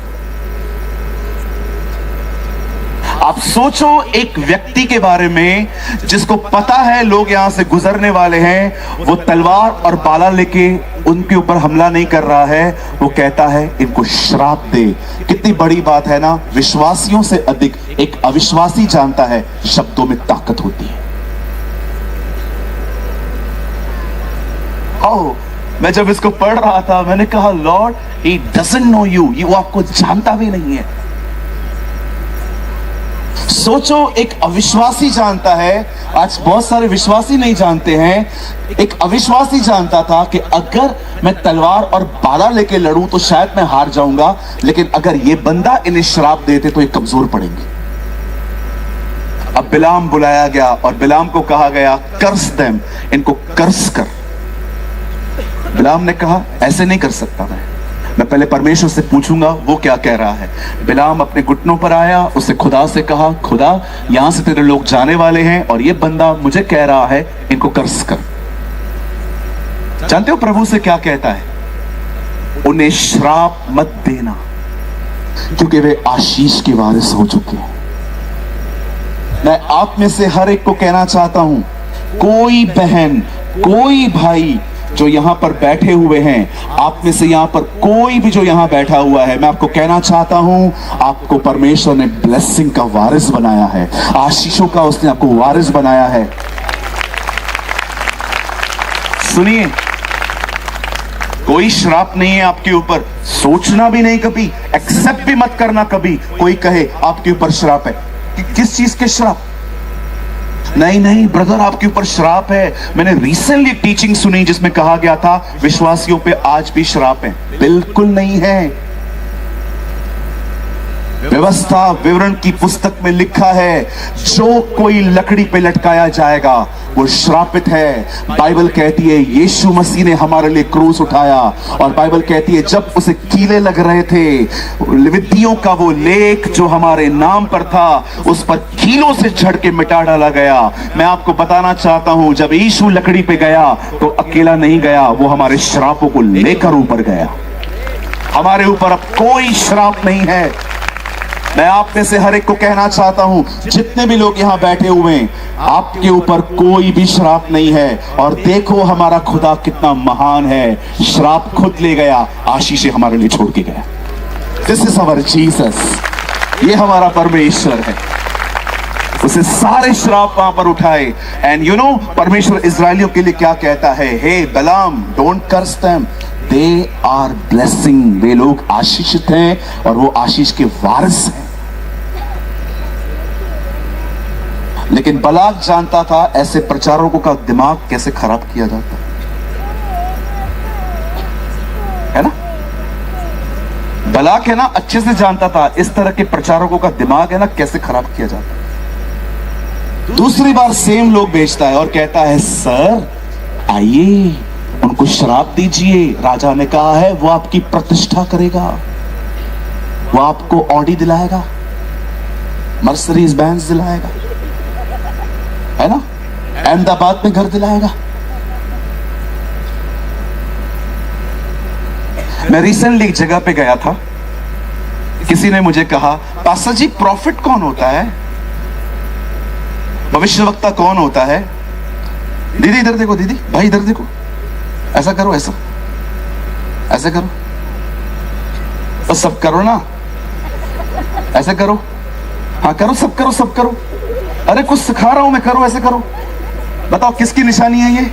आप सोचो एक व्यक्ति के बारे में जिसको पता है लोग यहां से गुजरने वाले हैं, वो तलवार और बाला लेके उनके ऊपर हमला नहीं कर रहा है, वो कहता है इनको श्राप दे। कितनी बड़ी बात है ना। विश्वासियों से अधिक एक अविश्वासी जानता है शब्दों में ताकत होती है। मैं जब इसको पढ़ रहा था मैंने कहा, Lord he doesn't know you, ये वो आपको जानता भी नहीं है। सोचो एक अविश्वासी जानता है, आज बहुत सारे विश्वासी नहीं जानते हैं। एक अविश्वासी जानता था कि अगर मैं तलवार और बाला लेके लड़ूं तो शायद मैं हार जाऊंगा, लेकिन अगर ये बंदा इन्हें श्राप देते तो ये कमजोर पड़ेंगे। अब बिलाम बुलाया गया और बिलाम को कहा गया, कर्स देम, इनको कर्स कर। बिलाम ने कहा ऐसे नहीं कर सकता, मैं पहले परमेश्वर से पूछूंगा वो क्या कह रहा है। बिलाम अपने घुटनों पर आया, उसने खुदा से कहा, खुदा यहां से तेरे लोग जाने वाले हैं और ये बंदा मुझे कह रहा है इनको कर्स कर। जानते हो प्रभु से क्या कहता है? उन्हें श्राप मत देना, क्योंकि वे आशीष के वारिस हो चुके हैं। मैं आप में से हर एक को कहना चाहता हूं, कोई बहन, कोई भाई जो यहां पर बैठे हुए हैं, आप में से यहां पर कोई भी जो यहां बैठा हुआ है, मैं आपको कहना चाहता हूं, आपको परमेश्वर ने ब्लेसिंग का वारिस बनाया है, आशीषों का उसने आपको वारिस बनाया है। सुनिए, कोई श्राप नहीं है आपके ऊपर, सोचना भी नहीं कभी, एक्सेप्ट भी मत करना कभी कोई कहे आपके ऊपर श्राप है। किस चीज के श्राप? नहीं नहीं ब्रदर, आपके ऊपर श्राप है। मैंने रिसेंटली टीचिंग सुनी जिसमें कहा गया था विश्वासियों पे आज भी श्राप है। बिल्कुल नहीं है। व्यवस्था विवरण की पुस्तक में लिखा है, जो कोई लकड़ी पे लटकाया जाएगा वो श्रापित है। बाइबल कहती है यीशु मसीह ने हमारे लिए क्रूस उठाया, और बाइबल कहती है जब उसे कीले लग रहे थे, विधियों का वो लेख जो हमारे नाम पर था उस पर कीलों से झड़ के मिटा डाला गया। मैं आपको बताना चाहता हूं, जब यीशु लकड़ी पे गया तो अकेला नहीं गया, वो हमारे श्रापों को लेकर ऊपर गया। हमारे ऊपर अब कोई श्राप नहीं है। मैं आप में से हर एक को कहना चाहता हूं, जितने भी लोग यहां बैठे हुए हैं, आपके ऊपर कोई भी श्राप नहीं है। और देखो हमारा खुदा कितना महान है, श्राप खुद ले गया, आशीष हमारे लिए छोड़ के गया। This is our Jesus. ये हमारा परमेश्वर है। उसे सारे श्राप वहां पर उठाए। एंड यू नो परमेश्वर इजरायलियों के लिए क्या कहता है, हे बलाम, don't curse them, they are blessing. वे लोग आशीषित हैं और वो आशीष के वारिस हैं। लेकिन बलाक जानता था ऐसे प्रचारकों का दिमाग कैसे खराब किया जाता है ना। बलाक है ना, अच्छे से जानता था इस तरह के प्रचारकों का दिमाग है ना कैसे खराब किया जाता है। दूसरी बार सेम लोग भेजता है और कहता है सर आइए, उनको श्राप दीजिए। राजा ने कहा है वो आपकी प्रतिष्ठा करेगा, वो आपको ऑडी दिलाएगा, मर्सिडीज बेंज दिलाएगा, है ना, अहमदाबाद में घर दिलाएगा। मैं रिसेंटली एक जगह पे गया था, किसी ने मुझे कहा पास्टर जी प्रॉफिट कौन होता है, भविष्यवक्ता कौन होता है। दीदी इधर देखो, दीदी भाई इधर देखो, ऐसा करो, ऐसा ऐसे करो, तो सब करो ना, ऐसे करो, हाँ करो, सब करो, सब करो। अरे कुछ सिखा रहा हूं मैं, करो, ऐसे करो। बताओ किसकी निशानी है ये,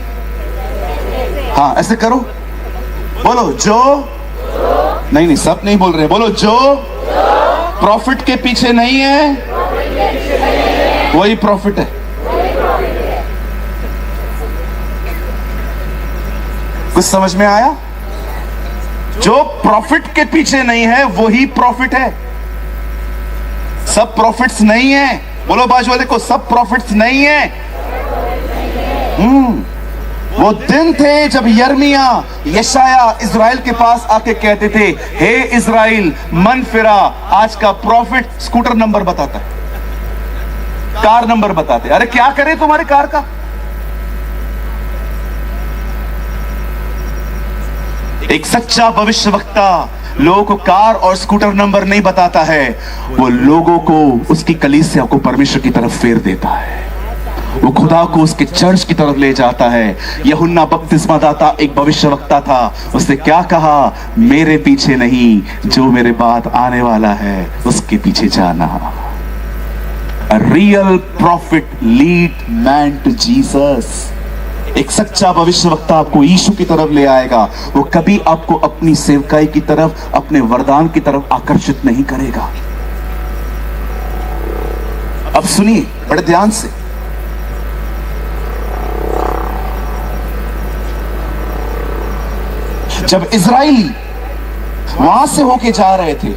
हाँ ऐसे करो। बोलो जो, नहीं नहीं सब नहीं बोल रहे, बोलो जो प्रॉफिट के पीछे नहीं है वही प्रॉफिट है। कुछ समझ में आया? जो प्रॉफिट के पीछे नहीं है वही प्रॉफिट है। सब प्रॉफिट्स नहीं है। बोलो बाजू वाले को, सब प्रॉफिट्स नहीं है। वो दिन थे जब यर्मिया, यशाया इज़राइल के पास आके कहते थे, हे इज़राइल मन फिरा। आज का प्रॉफिट स्कूटर नंबर बताता है, कार नंबर बताते। अरे क्या करे तुम्हारे कार का? एक सच्चा भविष्यवक्ता लोगों को कार और स्कूटर नंबर नहीं बताता है, वो लोगों को उसकी कलीसिया को परमेश्वर की तरफ फेर देता है। वो खुदा को उसके चर्च की तरफ ले जाता है। यूहन्ना बपतिस्मादाता एक भविष्यवक्ता था। उसने क्या कहा? मेरे पीछे नहीं, जो मेरे बाद आने वाला है उसके पीछे जाना। A real prophet lead man to Jesus। एक सच्चा भविष्यवक्ता आपको यीशु की तरफ ले आएगा। वो कभी आपको अपनी सेवकाई की तरफ, अपने वरदान की तरफ आकर्षित नहीं करेगा। अब सुनिए बड़े ध्यान से। जब इज़राइली वहां से होके जा रहे थे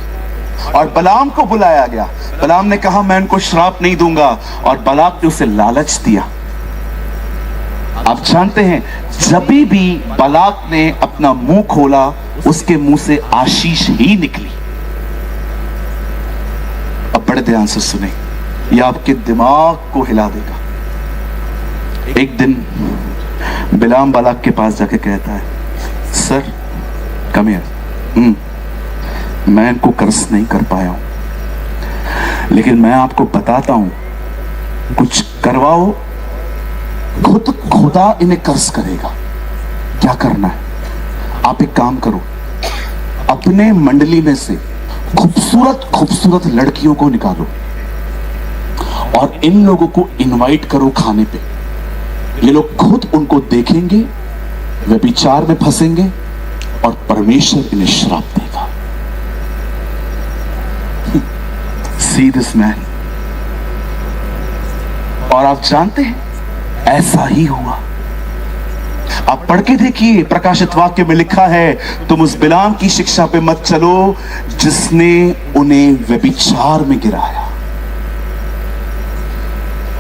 और बलाम को बुलाया गया, बलाम ने कहा मैं उनको श्राप नहीं दूंगा, और बलाक ने उसे लालच दिया। आप जानते हैं जब भी बलाक ने अपना मुंह खोला उसके मुंह से आशीष ही निकली। अब बड़े ध्यान से सुने, यह आपके दिमाग को हिला देगा। एक दिन बिलाम बलाक के पास जाके कहता है, सर कम हियर, मैं इनको कर्ज नहीं कर पाया हूं, लेकिन मैं आपको बताता हूं, कुछ करवाओ, खुद खुदा इन्हें कर्ज करेगा। क्या करना है? आप एक काम करो, अपने मंडली में से खूबसूरत खूबसूरत लड़कियों को निकालो और इन लोगों को इनवाइट करो खाने पे। ये लोग खुद उनको देखेंगे, व्यभिचार में फंसेंगे और परमेश्वर इन्हें श्राप देगा। See this man। और आप जानते हैं ऐसा ही हुआ। आप पढ़ के देखिए, प्रकाशित वाक्य में लिखा है, तुम उस बिलाम की शिक्षा पे मत चलो जिसने उन्हें व्यभिचार में गिराया।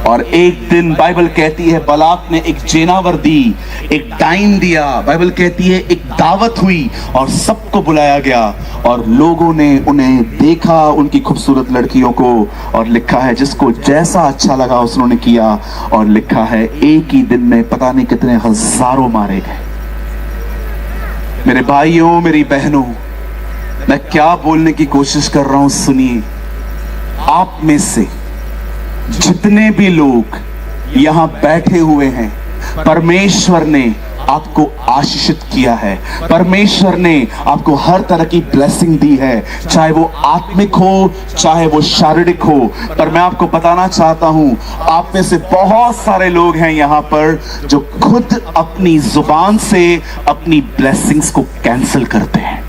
और एक दिन बाइबल कहती है बालाक ने एक जेनावर दी, एक टाइम दिया। बाइबल कहती है एक दावत हुई और सबको बुलाया गया और लोगों ने उन्हें देखा, उनकी खूबसूरत लड़कियों को, और लिखा है जिसको जैसा अच्छा लगा उसने किया। और लिखा है एक ही दिन में पता नहीं कितने हजारों मारे गए। मेरे भाइयों, मेरी बहनों, मैं क्या बोलने की कोशिश कर रहा हूं सुनिए। आप में से जितने भी लोग यहां बैठे हुए हैं, परमेश्वर ने आपको आशीषित किया है। परमेश्वर ने आपको हर तरह की ब्लेसिंग दी है, चाहे वो आत्मिक हो चाहे वो शारीरिक हो। पर मैं आपको बताना चाहता हूं, आप में से बहुत सारे लोग हैं यहां पर जो खुद अपनी जुबान से अपनी ब्लेसिंग्स को कैंसिल करते हैं।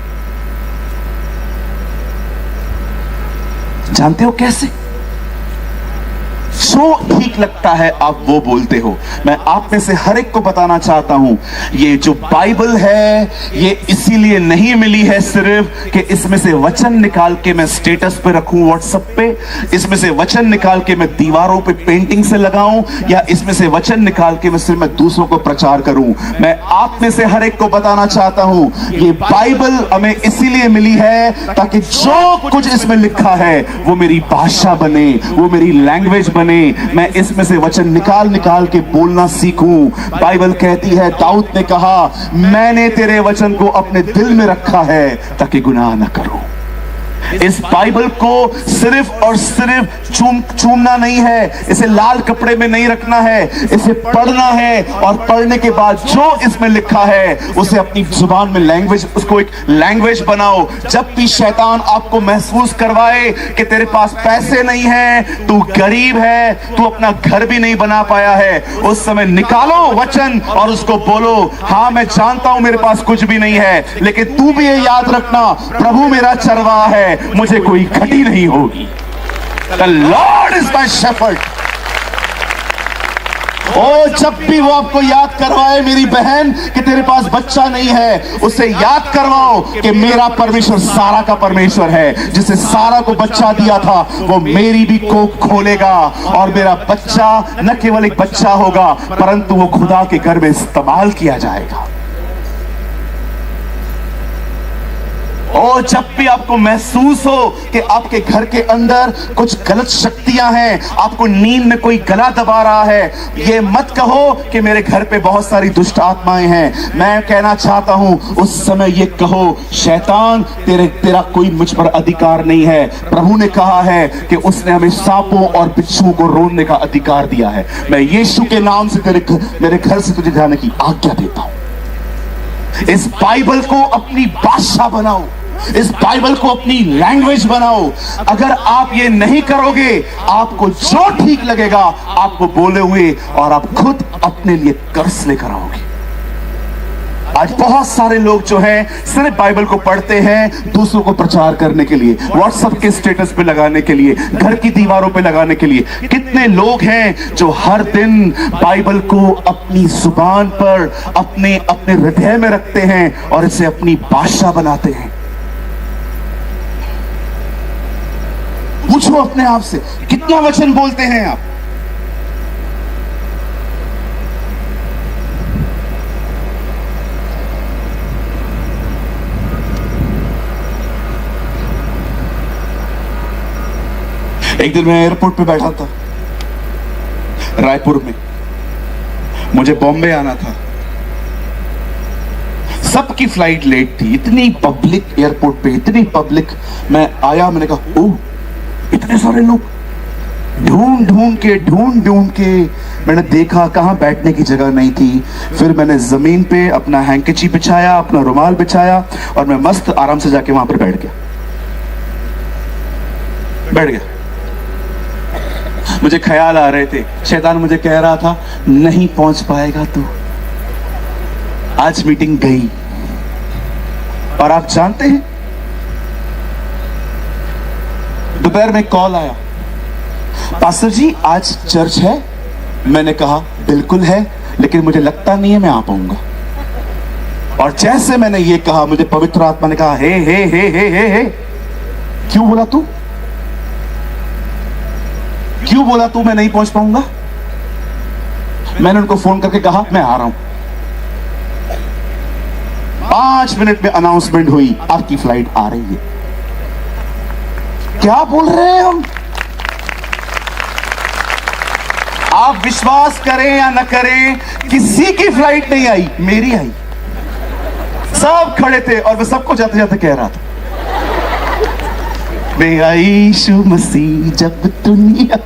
जानते हो कैसे? जो ठीक लगता है आप वो बोलते हो। मैं आप में से हर एक को बताना चाहता हूं, ये जो बाइबल है ये इसीलिए नहीं मिली है सिर्फ कि इसमें से वचन निकाल के मैं स्टेटस पे रखूं व्हाट्सएप पे, इसमें से वचन निकाल के मैं दीवारों पे पेंटिंग से लगाऊं, या इसमें से वचन निकाल के मैं दूसरों को प्रचार करूं। मैं आप में से हर एक को बताना चाहता हूं, ये बाइबल हमें इसीलिए मिली है ताकि जो कुछ इसमें लिखा है वो मेरी भाषा बने, वो मेरी लैंग्वेज बने। मैं इसमें से वचन निकाल निकाल के बोलना सीखूं। बाइबल कहती है, दाऊद ने कहा, मैंने तेरे वचन को अपने दिल में रखा है ताकि गुनाह न करूं। इस बाइबल को सिर्फ और सिर्फ चूमना नहीं है, इसे लाल कपड़े में नहीं रखना है, इसे पढ़ना है और पढ़ने के बाद जो इसमें लिखा है उसे अपनी जुबान में लैंग्वेज, उसको एक लैंग्वेज बनाओ। जब भी शैतान आपको महसूस करवाए कि तेरे पास पैसे नहीं है, तू गरीब है, तू अपना घर भी नहीं बना पाया है, उस समय निकालो वचन और उसको बोलो, हाँ मैं जानता हूं मेरे पास कुछ भी नहीं है, लेकिन तू भी ये याद रखना, प्रभु मेरा चरवाहा है, मुझे कोई घटी नहीं होगी। The Lord is my shepherd। ओ जब भी वो आपको याद करवाए मेरी बहन कि तेरे पास बच्चा नहीं है, उसे याद करवाओ कि मेरा परमेश्वर सारा का परमेश्वर है। जिसे सारा को बच्चा दिया था वो मेरी भी कोख खोलेगा और मेरा बच्चा न केवल एक बच्चा होगा परंतु वो खुदा के घर में इस्तेमाल किया जाएगा। और जब भी आपको महसूस हो कि आपके घर के अंदर कुछ गलत शक्तियां हैं, आपको नींद में कोई गला दबा रहा है, ये मत कहो कि मेरे घर पे बहुत सारी दुष्ट आत्माएं हैं। मैं कहना चाहता हूं उस समय ये कहो, शैतान तेरा कोई मुझ पर अधिकार नहीं है। प्रभु ने कहा है कि उसने हमें सांपों और बिच्छुओं को रोकने का अधिकार दिया है। मैं यीशु के नाम से मेरे घर से तुझे जाने की आज्ञा देता हूं। इस बाइबल को अपनी भाषा बनाओ, इस बाइबल को अपनी लैंग्वेज बनाओ। अगर आप ये नहीं करोगे, आपको जो ठीक लगेगा आपको बोले हुए और आप खुद अपने लिए कर्ज लेकर आओगे। आज बहुत सारे लोग जो हैं सिर्फ बाइबल को पढ़ते हैं दूसरों को प्रचार करने के लिए, व्हाट्सएप के स्टेटस पे लगाने के लिए, घर की दीवारों पे लगाने के लिए। कितने लोग हैं जो हर दिन बाइबल को अपनी जुबान पर अपने हृदय में रखते हैं और इसे अपनी भाषा बनाते हैं। पूछो अपने आप से, कितना वचन बोलते हैं आप? एक दिन मैं एयरपोर्ट पे बैठा था रायपुर में, मुझे बॉम्बे आना था। सबकी फ्लाइट लेट थी, इतनी पब्लिक एयरपोर्ट पे, इतनी पब्लिक। मैं आया, मैंने कहा ओह इतने सारे लोग। ढूंढ के मैंने देखा कहां बैठने की जगह नहीं थी। फिर मैंने जमीन पे अपना हैंकची बिछाया, अपना रुमाल बिछाया और मैं मस्त आराम से जाके वहां पर बैठ गया। मुझे ख्याल आ रहे थे, शैतान मुझे कह रहा था नहीं पहुंच पाएगा तू, आज मीटिंग गई। और आप जानते हैं दोपहर में कॉल आया, पास्टर जी आज चर्च है? मैंने कहा बिल्कुल है, लेकिन मुझे लगता नहीं है मैं आ पाऊंगा। और जैसे मैंने ये कहा, मुझे पवित्र आत्मा ने कहा, हे हे हे हे हे हे, क्यों बोला तू? क्यों बोला तू मैं नहीं पहुंच पाऊंगा? मैंने उनको फोन करके कहा मैं आ रहा हूं। 5 मिनट में अनाउंसमेंट हुई, आपकी फ्लाइट आ रही है। क्या बोल रहे हैं हम? आप विश्वास करें या न करें, किसी की फ्लाइट नहीं आई, मेरी आई। सब खड़े थे और मैं सबको जाते जाते कह रहा था, मेरा यीशु मसीह जब दुनिया।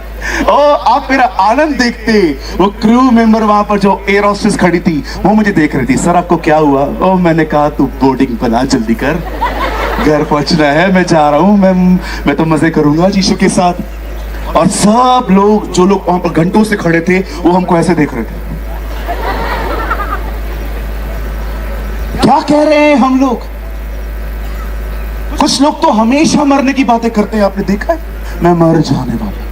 ओ आप मेरा आनंद देखते। वो क्रू मेंबर वहां पर जो एयर होस्टेस खड़ी थी, वो मुझे देख रही थी। सर आपको क्या हुआ? ओ मैंने कहा तू बोर्डिंग बना, जल्दी कर, घर पहुंचना है, मैं जा रहा हूं, मैं तो मजे करूंगा यीशु के साथ। और सब लोग, जो लोग वहां पर घंटों से खड़े थे, वो हमको ऐसे देख रहे थे। क्या कह रहे हैं हम लोग? कुछ लोग तो हमेशा मरने की बातें करते हैं, आपने देखा है? मैं मर जाने वाला,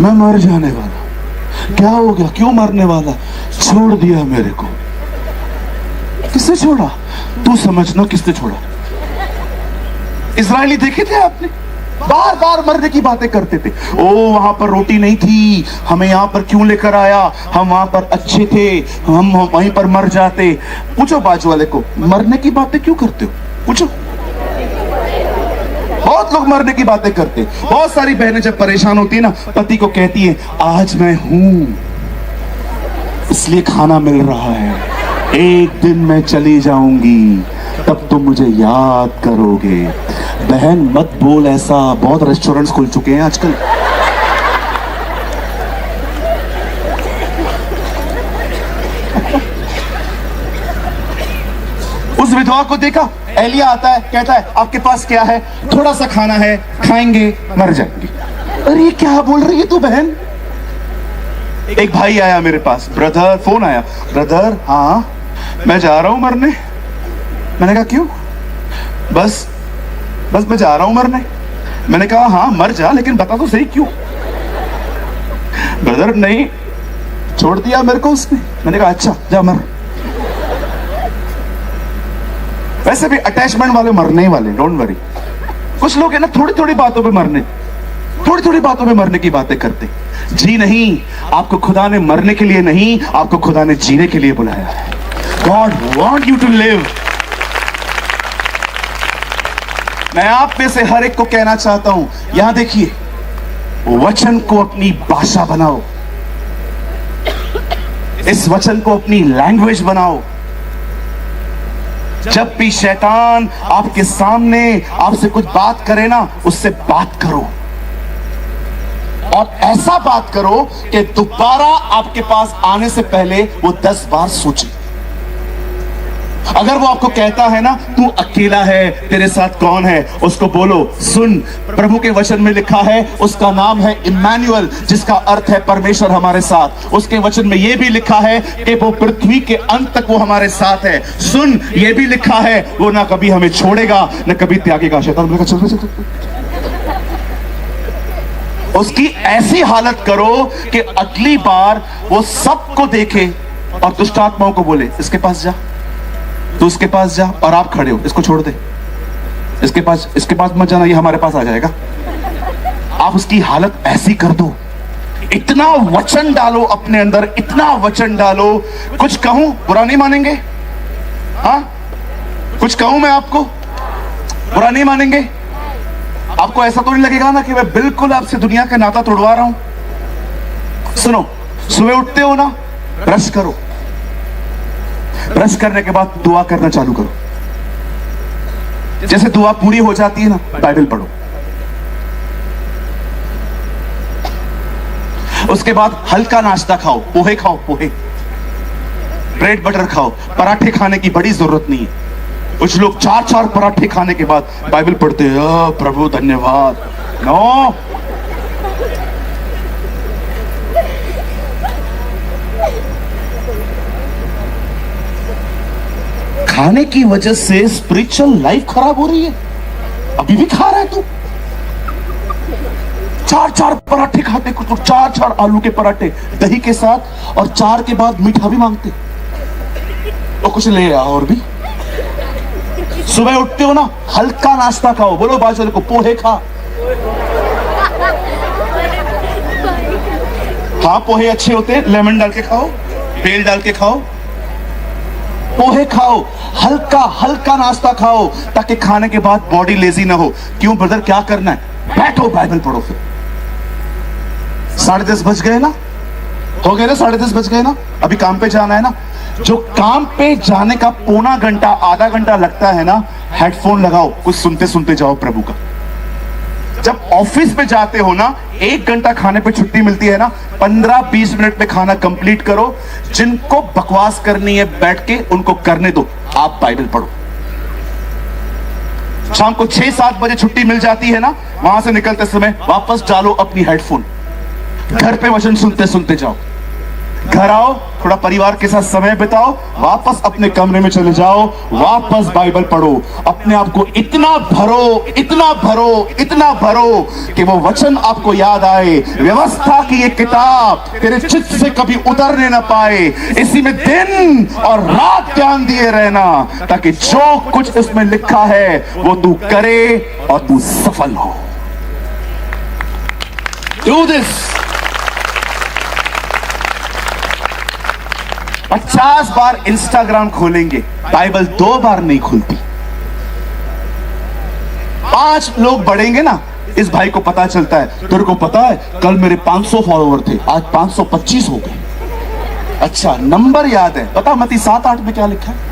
मैं मर जाने वाला। क्या हो गया? क्यों मरने वाला? छोड़ दिया मेरे को। किसने छोड़ा? तू समझना किसने छोड़ा। इजरायली देखे थे आपने? बार बार मरने की बातें करते थे। ओ वहां पर रोटी नहीं थी, हमें यहां पर क्यों लेकर आया? हम वहां पर अच्छे थे, हम वहीं पर मर जाते। पूछो बाजू वाले को, मरने की बातें क्यों करते हो? पूछो। बहुत लोग मरने की बातें करते। बहुत सारी बहनें जब परेशान होती है ना, पति को कहती है आज मैं हूं इसलिए खाना मिल रहा है, एक दिन मैं चली जाऊंगी तब तुम मुझे याद करोगे। बहन मत बोल ऐसा, बहुत रेस्टोरेंट्स खुल चुके हैं आजकल। उस विधवा को देखा, एलिया आता है, कहता है आपके पास क्या है? थोड़ा सा खाना है, खाएंगे मर जाएंगे। अरे क्या बोल रही है तू बहन? एक भाई आया मेरे पास, ब्रदर, फोन आया, ब्रदर हाँ मैं जा रहा हूं मरने। मैंने कहा क्यों? बस मैं जा रहा हूं मरने। मैंने कहा हाँ मर जा, लेकिन बता तो सही क्यों? ब्रदर नहीं, छोड़ दिया मेरे को उसने। मैंने कहा अच्छा जा मर। वैसे भी अटैचमेंट वाले मरने ही वाले, डोंट वरी। कुछ लोग है ना थोड़ी थोड़ी बातों पे मरने, थोड़ी थोड़ी बातों पे मरने की बातें करते। जी नहीं, आपको खुदा ने मरने के लिए नहीं, आपको खुदा ने जीने के लिए बुलाया है। God want you to live. मैं आप में से हर एक को कहना चाहता हूं, यहां देखिए, वचन को अपनी भाषा बनाओ, इस वचन को अपनी लैंग्वेज बनाओ। जब भी शैतान आपके सामने आपसे कुछ बात करे ना, उससे बात करो, और ऐसा बात करो कि दोबारा आपके पास आने से पहले वो 10 बार सोचे। अगर वो आपको कहता है ना तू अकेला है, तेरे साथ कौन है, उसको बोलो सुन, प्रभु के वचन में लिखा है उसका नाम है इम्मानुएल, जिसका अर्थ है परमेश्वर हमारे साथ। उसके वचन में यह भी लिखा है कि वो पृथ्वी के अंत तक वो हमारे साथ है। सुन, यह भी लिखा है वो ना कभी हमें छोड़ेगा ना कभी त्यागेगा। शैतान बोलेगा चल चल। उसकी ऐसी हालत करो कि अगली बार वो सबको देखे और दुष्ट आत्माओं को बोले इसके पास जा, तो उसके पास जा, और आप खड़े हो, इसको छोड़ दे, इसके पास मत जाना, ये हमारे पास आ जाएगा। आप उसकी हालत ऐसी कर दो, इतना वचन डालो अपने अंदर, इतना वचन डालो। कुछ कहूं बुरा नहीं मानेंगे? हाँ कुछ कहूं मैं आपको बुरा नहीं मानेंगे? आपको ऐसा तो नहीं लगेगा ना कि मैं बिल्कुल आपसे दुनिया का नाता तोड़वा रहा हूं? सुनो, सुबह उठते हो ना, ब्रश करो, ब्रश करने के बाद दुआ करना चालू करो। जैसे दुआ पूरी हो जाती है ना, बाइबल पढ़ो। उसके बाद हल्का नाश्ता खाओ, पोहे खाओ, पोहे, ब्रेड बटर खाओ। पराठे खाने की बड़ी जरूरत नहीं है। कुछ लोग 4-4 पराठे खाने के बाद बाइबल पढ़ते हैं, प्रभु धन्यवाद। नो, खाने की वजह से स्पिरिचुअल लाइफ खराब हो रही है। अभी भी खा रहा है तू, 4 पराठे खाते, कुछ लोग 4 आलू के पराठे दही के साथ, और 4 के बाद मीठा भी मांगते, तो कुछ ले आओ। और भी सुबह उठते हो ना, हल्का नाश्ता खाओ, बोलो बाजू वाले को पोहे खा। हाँ पोहे अच्छे होते हैं, लेमन डाल के खाओ, बेल डाल के खाओ, पोहे खाओ, हल्का हल्का नाश्ता खाओ, ताकि खाने के बाद बॉडी लेजी ना हो। क्यों ब्रदर, क्या करना है? बैठो बाइबल पढ़ो। फिर 10:30 बज गए ना, हो गए ना, 10:30 बज गए ना, अभी काम पे जाना है ना। जो काम पे जाने का पौना घंटा आधा घंटा लगता है ना, हेडफोन लगाओ, कुछ सुनते सुनते जाओ प्रभु का। जब ऑफिस पे जाते हो ना, 1 घंटा खाने पे छुट्टी मिलती है ना, 15-20 मिनट में खाना कंप्लीट करो। जिनको बकवास करनी है बैठ के, उनको करने दो, आप बाइबल पढ़ो। शाम को 6-7 बजे छुट्टी मिल जाती है ना, वहां से निकलते समय वापस डालो अपनी हेडफोन, घर पे वचन सुनते सुनते जाओ। घर आओ, थोड़ा परिवार के साथ समय बिताओ, वापस अपने कमरे में चले जाओ, वापस बाइबल पढ़ो। अपने आप को इतना भरो, इतना भरो, इतना भरो कि वो वचन आपको याद आए। व्यवस्था की ये किताब तेरे चित्त से कभी उतरने ना पाए। इसी में दिन और रात ध्यान दिए रहना, ताकि जो कुछ इसमें लिखा है वो तू करे और तू सफल हो। Do this. 50 बार इंस्टाग्राम खोलेंगे, बाइबल 2 बार नहीं खुलती। 5 लोग बढ़ेंगे ना, इस भाई को पता चलता है, तेरे को पता है कल मेरे 500 फॉलोवर थे, आज 525 हो गए। अच्छा, नंबर याद है, पता मती 7-8 में क्या लिखा है?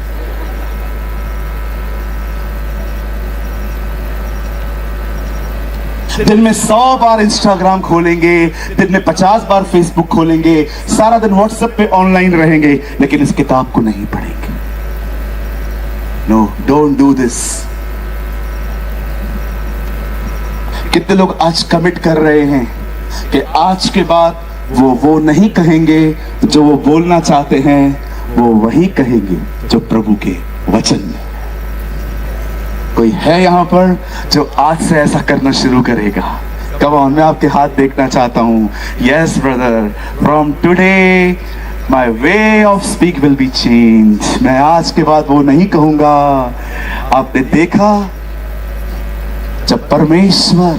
दिन में 100 बार इंस्टाग्राम खोलेंगे, दिन में 50 बार फेसबुक खोलेंगे, सारा दिन व्हाट्सएप पे ऑनलाइन रहेंगे, लेकिन इस किताब को नहीं पढ़ेंगे। No, don't do this. कितने लोग आज कमिट कर रहे हैं कि आज के बाद वो नहीं कहेंगे जो वो बोलना चाहते हैं, वो वही कहेंगे जो प्रभु के वचन में। कोई है यहां पर जो आज से ऐसा करना शुरू करेगा? कम ऑन, मैं आपके हाथ देखना चाहता हूं। Yes brother, from today my way of speak will be change. मैं आज के बाद वो नहीं कहूंगा। आपने देखा जब परमेश्वर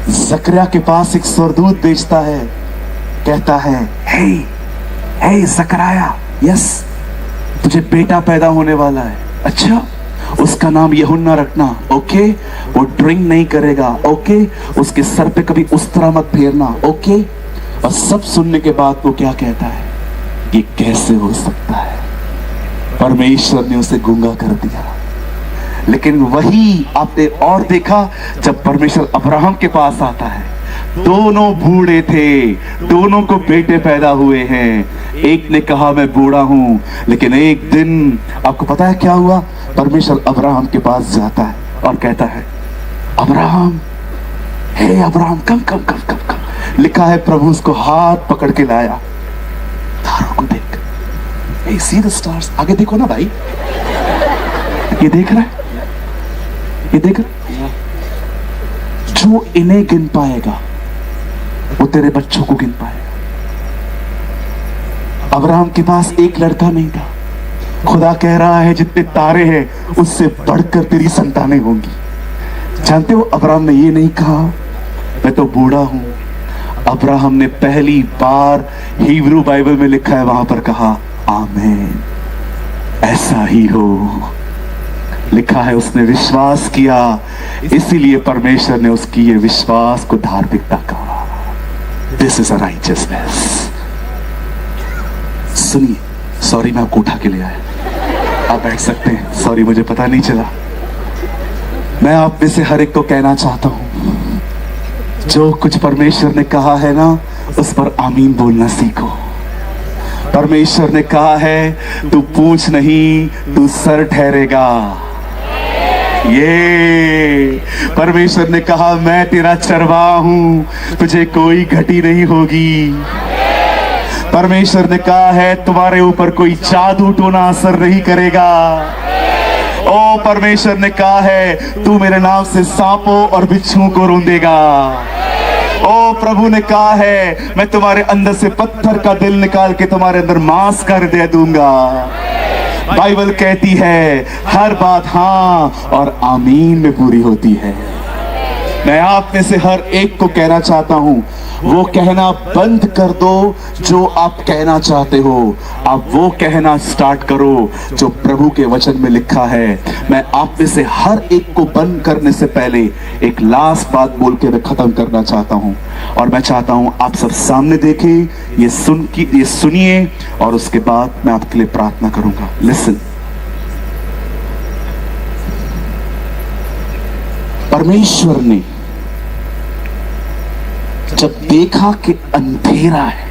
जकरिया के पास एक स्वर्गदूत भेजता है, कहता है, हे जकरिया, यस तुझे बेटा पैदा होने वाला है। अच्छा, उसका नाम यूहन्ना रखना, ओके। वो ड्रिंक नहीं करेगा, ओके। उसके सर पे कभी उस तरह मत फेरना, ओके। और सब सुनने के बाद वो क्या कहता है, ये कैसे हो सकता है? परमेश्वर ने उसे गूंगा कर दिया। लेकिन वही आपने और देखा, जब परमेश्वर अब्राहम के पास आता है, दोनों बूढ़े थे, दोनों को बेटे पैदा हुए हैं। एक ने कहा मैं बूढ़ा हूं, लेकिन एक दिन आपको पता है क्या हुआ? परमेश्वर अब्राहम के पास जाता है और कहता है, अब्राहम, हे अब्राहम, कम कम कम कम कम। लिखा है प्रभु उसको हाथ पकड़ के लाया। तारों को देख, hey, see the stars। आगे देखो ना भाई, ये देख रहा है, ये देख रहा है? जो इन्हें गिन पाएगा वो तेरे बच्चों को गिन पाएगा। अब्राहम के पास एक लड़का नहीं था। खुदा कह रहा है जितने तारे हैं उससे बढ़कर तेरी संतानें होंगी। जानते हो, अब्राहम ने ये नहीं कहा मैं तो बूढ़ा हूं। अब्राहम ने पहली बार हिब्रू बाइबल में लिखा है, वहां पर कहा आमीन, ऐसा ही हो। लिखा है उसने विश्वास किया, इसीलिए परमेश्वर ने उसकी ये विश्वास को धार्मिकता कहा। This is a righteousness. सुनिए, सॉरी मैं आपको उठा के ले आया, आप बैठ सकते हैं। सॉरी, मुझे पता नहीं चला। मैं आप में से हर एक को कहना चाहता हूं, जो कुछ परमेश्वर ने कहा है ना, उस पर आमीन बोलना सीखो। परमेश्वर ने कहा है तू पूंछ नहीं, तू सर ठहरेगा। ये परमेश्वर ने कहा मैं तेरा चरवाहा हूं, तुझे कोई घटी नहीं होगी। परमेश्वर ने कहा है तुम्हारे ऊपर कोई जादू टोना असर नहीं करेगा। ओ परमेश्वर ने कहा है तू मेरे नाम से सांपों और बिच्छुओं को रूंदेगा। ओ प्रभु ने कहा है, मैं तुम्हारे अंदर से पत्थर का दिल निकाल के तुम्हारे अंदर मांस कर दे दूंगा। बाइबल कहती है हर बात हाँ और आमीन में पूरी होती है। मैं आप में से हर एक को कहना चाहता हूं, वो कहना बंद कर दो जो आप कहना चाहते हो, आप वो कहना स्टार्ट करो जो प्रभु के वचन में लिखा है। मैं आप में से हर एक को बंद करने से पहले एक लास्ट बात बोल के मैं खत्म करना चाहता हूं, और मैं चाहता हूं आप सब सामने देखें, ये सुनिए, और उसके बाद मैं आपके लिए प्रार्थना करूंगा। लिसन। परमेश्वर ने जब देखा कि अंधेरा है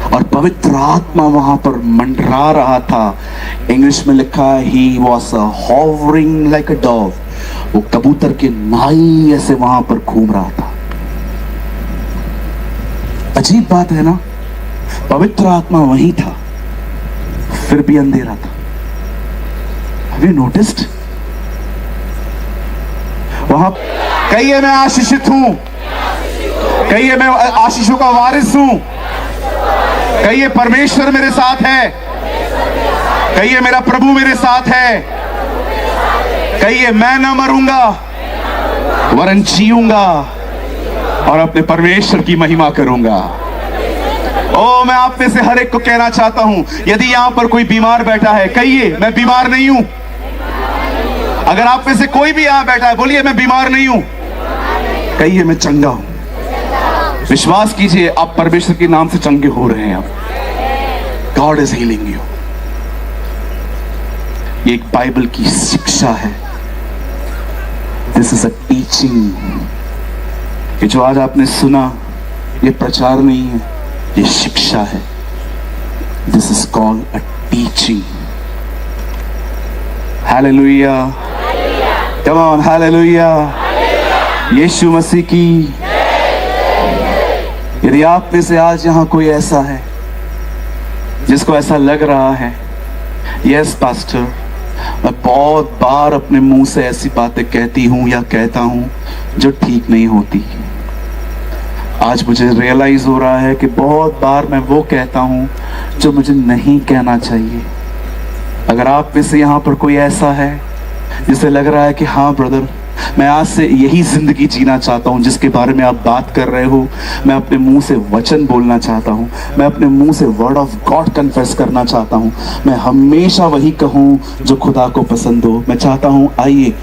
और पवित्र आत्मा वहां पर मंडरा रहा था, इंग्लिश में लिखा है he was hovering like a Dow, वो कबूतर के नाई ऐसे वहां पर घूम रहा था। अजीब बात है ना, पवित्र आत्मा वहीं था फिर भी अंधेरा था। Have you noticed? वहां कहिए मैं आशीषित हूं, कहिए मैं आशीषों का वारिस हूं, कहिए परमेश्वर मेरे साथ है, कहिए मेरा प्रभु मेरे साथ है, कहिए मैं न मरूंगा वरन जीऊंगा और अपने परमेश्वर की महिमा करूंगा। ओ मैं आप में से हर एक को कहना चाहता हूं, यदि यहां पर कोई बीमार बैठा है, कहिए मैं बीमार नहीं हूं। अगर आप में से कोई भी यहां बैठा है, बोलिए मैं बीमार नहीं हूं, कहिए मैं चंगा हूं। विश्वास कीजिए आप परमेश्वर के नाम से चंगे हो रहे हैं। अब गॉड इज हीलिंग यू। ये एक बाइबल की शिक्षा है। This is a teaching. ये जो आज आपने सुना, ये प्रचार नहीं है, ये शिक्षा है। This is called a teaching. Hallelujah, come on, hallelujah, यीशु मसीह की। यदि आप में से आज यहां कोई ऐसा है जिसको ऐसा लग रहा है, यस पास्टर, मैं बहुत बार अपने मुंह से ऐसी बातें कहती हूं या कहता हूं जो ठीक नहीं होती, आज मुझे रियलाइज हो रहा है कि बहुत बार मैं वो कहता हूं जो मुझे नहीं कहना चाहिए। अगर आप में से यहां पर कोई ऐसा है जिसे लग रहा है कि हाँ ब्रदर, मैं आज से यही जिंदगी जीना चाहता हूं जिसके बारे में आप बात कर रहे हो, मैं अपने मुंह से वचन बोलना चाहता हूं, मैं अपने मुंह से वर्ड ऑफ गॉड कन्फेस करना चाहता हूं, मैं हमेशा वही कहूं जो खुदा को पसंद हो। मैं चाहता हूं आइए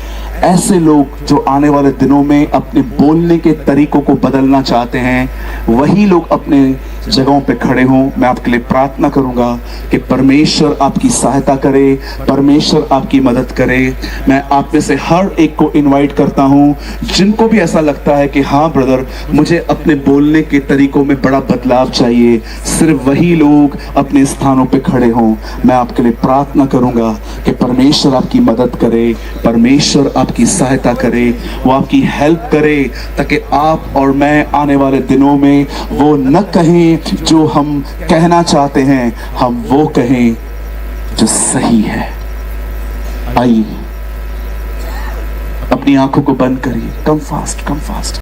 ऐसे लोग जो आने वाले दिनों में अपने बोलने के तरीकों को बदलना चाहते हैं, वही लोग अपने जगहों पे खड़े हों। मैं आपके लिए प्रार्थना करूंगा कि परमेश्वर आपकी सहायता करे, परमेश्वर आपकी मदद करे। मैं आप में से हर एक को इनवाइट करता हूं जिनको भी ऐसा लगता है कि हाँ ब्रदर, मुझे अपने बोलने के तरीकों में बड़ा बदलाव चाहिए, सिर्फ वही लोग अपने स्थानों पे खड़े हों। मैं आपके लिए प्रार्थना करूंगा कि परमेश्वर आपकी मदद करे, परमेश्वर आपकी सहायता करे, वो आपकी हेल्प करे, ताकि आप और मैं आने वाले दिनों में वो न कहें जो हम कहना चाहते हैं, हम वो कहें जो सही है। आइए अपनी आंखों को बंद करिए। Come fast, come fast.